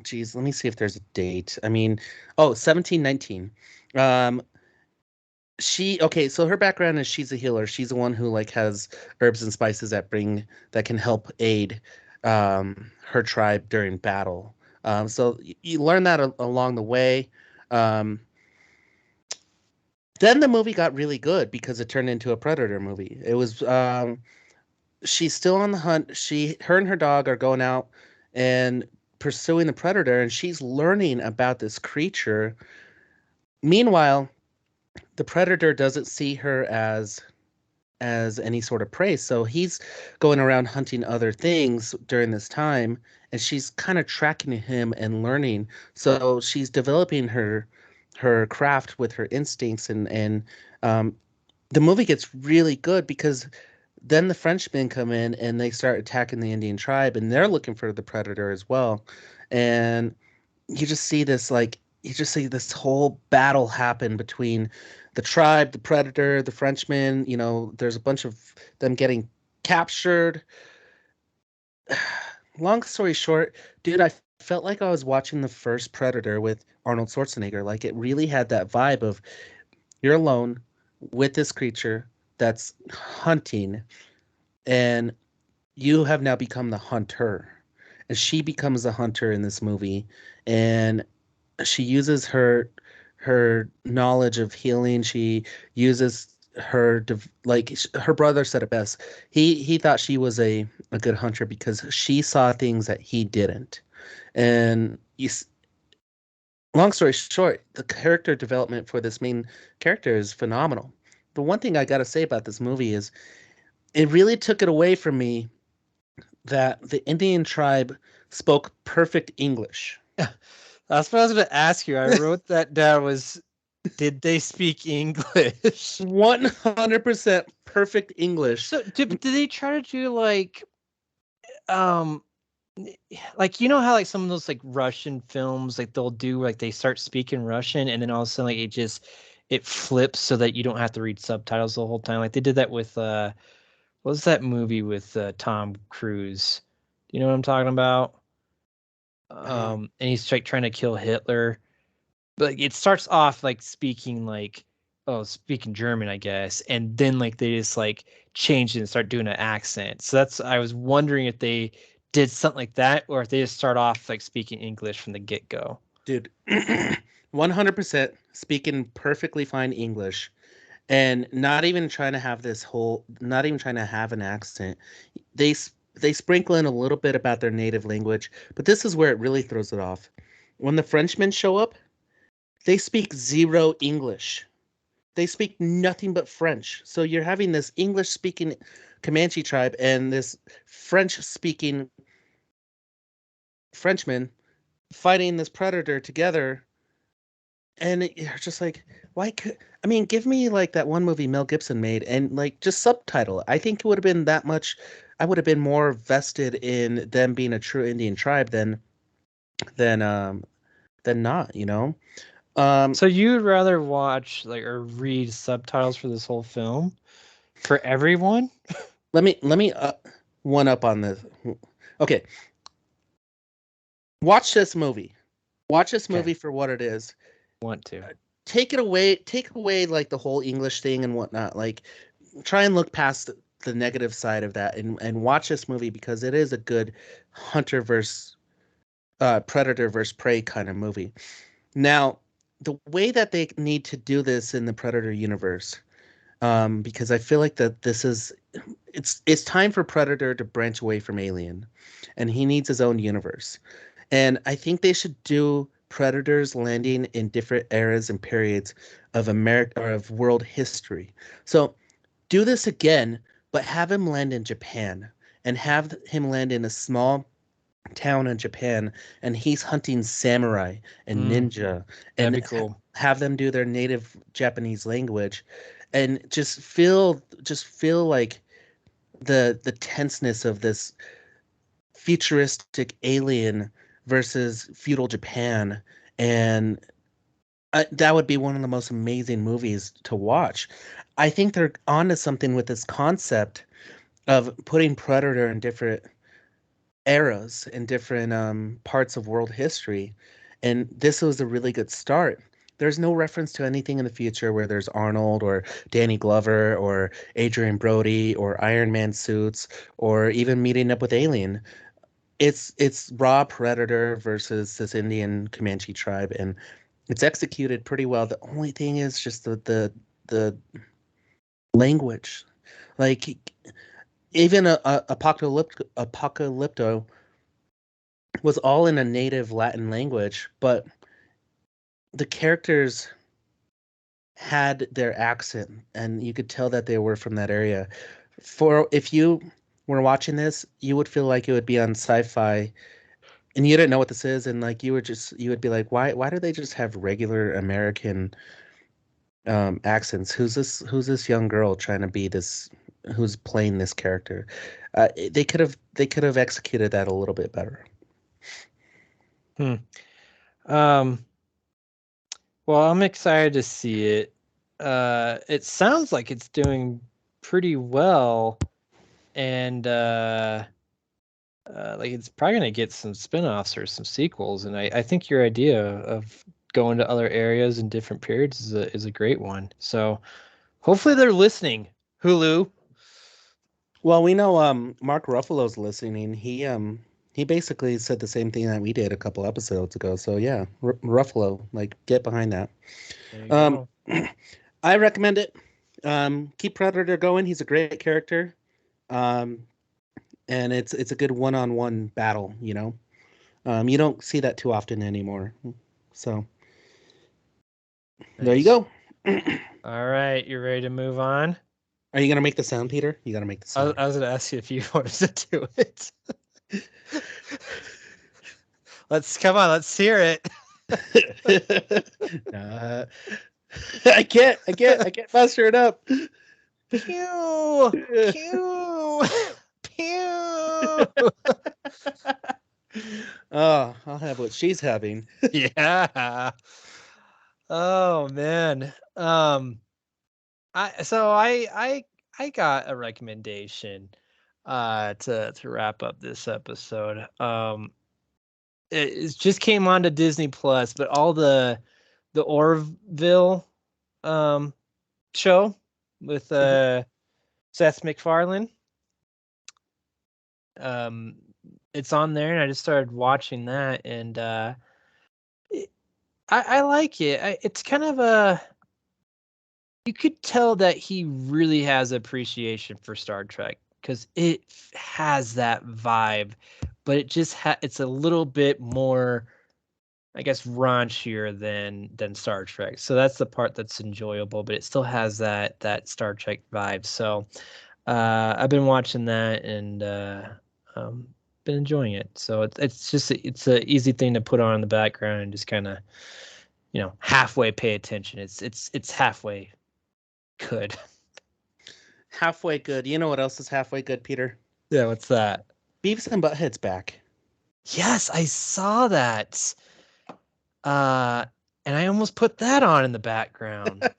Geez, let me see if there's a date. I mean, 1719. So her background is she's a healer. She's the one who has herbs and spices that can help aid her tribe during battle. So you learn that along the way. Then the movie got really good because it turned into a Predator movie. It was she's still on the hunt. Her and her dog are going out and pursuing the Predator, and she's learning about this creature. Meanwhile, the Predator doesn't see her as any sort of prey, so he's going around hunting other things during this time, and she's kind of tracking him and learning. So she's developing her craft with her instincts, and the movie gets really good because then the Frenchmen come in and they start attacking the Indian tribe, and they're looking for the Predator as well. And you just see this whole battle happen between the tribe, the predator, the Frenchman. You know, there's a bunch of them getting captured. Long story short, dude, I felt like I was watching the first Predator with Arnold Schwarzenegger. Like it really had that vibe of you're alone with this creature that's hunting, and you have now become the hunter. And she becomes the hunter in this movie, and she uses her knowledge of healing. She uses her brother said it best. He thought she was a good hunter because she saw things that he didn't. And long story short, the character development for this main character is phenomenal. The one thing I got to say about this movie is it really took it away from me that the Indian tribe spoke perfect English. That's what I was going to ask you. I wrote that down. Did they speak English? 100% perfect English. So did they try to do like how like some of those like Russian films, like they'll do like they start speaking Russian and then all of a sudden like it flips so that you don't have to read subtitles the whole time. Like they did that with what was that movie with Tom Cruise? Do you know what I'm talking about? And he's like trying to kill Hitler. But like, it starts off like speaking German, I guess, and then like they just like change it and start doing an accent. So I was wondering if they did something like that or if they just start off like speaking English from the get-go. Dude, 100% speaking perfectly fine English and not even trying to have not even trying to have an accent. They sprinkle in a little bit about their native language, but this is where it really throws it off. When the Frenchmen show up, they speak zero English. They speak nothing but French. So you're having this English-speaking Comanche tribe and this French-speaking Frenchman fighting this predator together. And you're just like, give me like that one movie Mel Gibson made and like just subtitle it. I think it would have been that much. I would have been more vested in them being a true Indian tribe than not, you know? So you'd rather watch like or read subtitles for this whole film for everyone? Let me one up on this. Okay. Watch this movie. Watch this movie for what it is. Want to. Take away like the whole English thing and whatnot. Like try and look past the negative side of that and watch this movie because it is a good hunter versus predator versus prey kind of movie. Now, the way that they need to do this in the Predator universe, because I feel like that it's time for Predator to branch away from Alien, and he needs his own universe. And I think they should do Predators landing in different eras and periods of America or of world history. So do this again, but have him land in Japan and have him land in a small town in Japan, and he's hunting samurai and ninja, and that'd be cool. Have them do their native Japanese language, and just feel like the tenseness of this futuristic alien versus feudal Japan, and that would be one of the most amazing movies to watch. I think they're onto something with this concept of putting Predator in different eras and different parts of world history, and this was a really good start. There's no reference to anything in the future where there's Arnold or Danny Glover or Adrian Brody or Iron Man suits or even meeting up with Alien. It's raw Predator versus this Indian Comanche tribe, and it's executed pretty well. The only thing is just the language, like even Apocalypto was all in a native Latin language, but the characters had their accent, and you could tell that they were from that area. If you were watching this, you would feel like it would be on Sci-Fi, and you didn't know what this is, and like you would be like, why do they just have regular American accents? Who's this young girl trying to be this? Who's playing this character? They could have executed that a little bit better. Well, I'm excited to see it. it sounds like it's doing pretty well, and like it's probably gonna get some spin-offs or some sequels. And I think your idea of going to other areas in different periods is a great one. So hopefully they're listening, Hulu. Well, we know Mark Ruffalo's listening. He basically said the same thing that we did a couple episodes ago. So yeah, Ruffalo, like get behind that. There you go. I recommend it. Keep Predator going. He's a great character. And it's a good one-on-one battle, you know. You don't see that too often anymore. So there you go. All right, you ready to move on? Are you gonna make the sound, Peter? You gotta make the sound. I was gonna ask you if you wanted to do it. Let's hear it. I can't muster it up. Pew, pew, pew. Oh, I'll have what she's having. Yeah. Oh man. I got a recommendation to wrap up this episode. It just came on to Disney Plus, but all the Orville show with Seth MacFarlane. It's on there, and I just started watching that, and I like it. It's kind of you could tell that he really has appreciation for Star Trek because it has that vibe, but it just it's a little bit more, I guess, raunchier than Star Trek. So that's the part that's enjoyable, but it still has that Star Trek vibe. So I've been watching that and been enjoying it. So it's a easy thing to put on in the background and just kind of, halfway pay attention. It's halfway good. Halfway good. You know what else is halfway good, Peter? Yeah, what's that? Beavis and Butthead's back. Yes, I saw that. And I almost put that on in the background.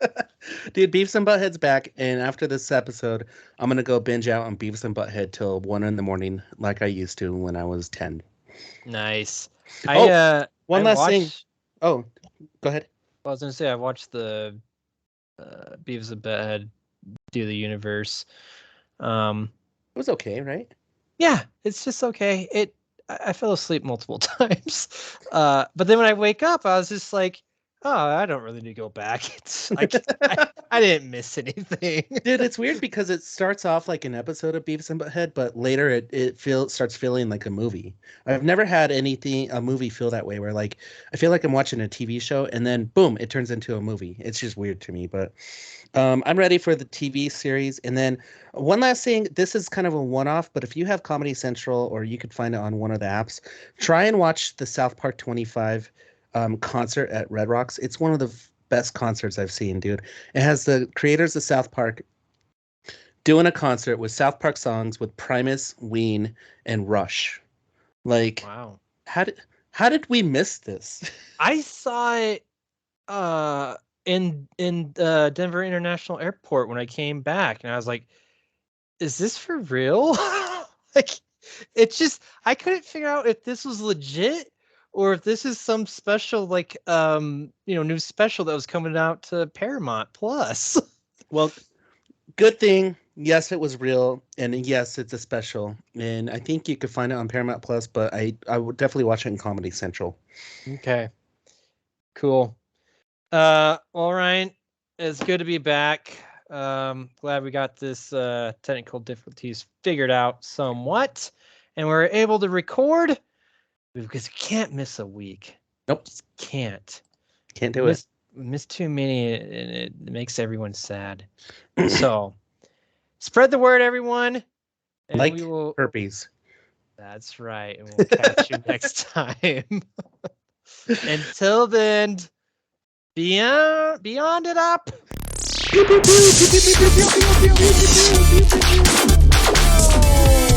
Dude, Beavis and Butthead's back, and after this episode, I'm gonna go binge out on Beavis and Butthead till 1 a.m, like I used to when I was 10. Nice. One last thing. Oh, go ahead. I was gonna say I watched the Beavis and Butthead do the universe. It was okay, right? Yeah, it's just okay. I fell asleep multiple times, but then when I wake up, I was just like, oh, I don't really need to go back. It's like I didn't miss anything. Dude, it's weird because it starts off like an episode of Beavis and Butthead, but later it starts feeling like a movie. I've never had a movie feel that way, where like I feel like I'm watching a TV show and then boom, it turns into a movie. It's just weird to me, but I'm ready for the TV series. And then one last thing, this is kind of a one-off, but if you have Comedy Central or you could find it on one of the apps, try and watch the South Park 25 concert at Red Rocks. It's one of the best concerts I've seen, dude. It has the creators of South Park doing a concert with South Park songs with Primus, Ween, and Rush. Like, wow. How did we miss this? I saw it in Denver International Airport when I came back, and I was like, is this for real? Like, it's just, I couldn't figure out if this was legit or if this is some special, like, new special that was coming out to Paramount Plus. Well, good thing. Yes, it was real, and yes, it's a special. And I think you could find it on Paramount Plus, but I would definitely watch it in Comedy Central. Okay. Cool. Well, Ryan, it's good to be back. Glad we got this technical difficulties figured out somewhat, and we're able to record because we can't miss a week. Nope. Just can't do it. Miss too many, and it makes everyone sad. So spread the word, everyone. And like we will... herpes. That's right. And we'll catch you next time. Until then, beyond it up. Oh.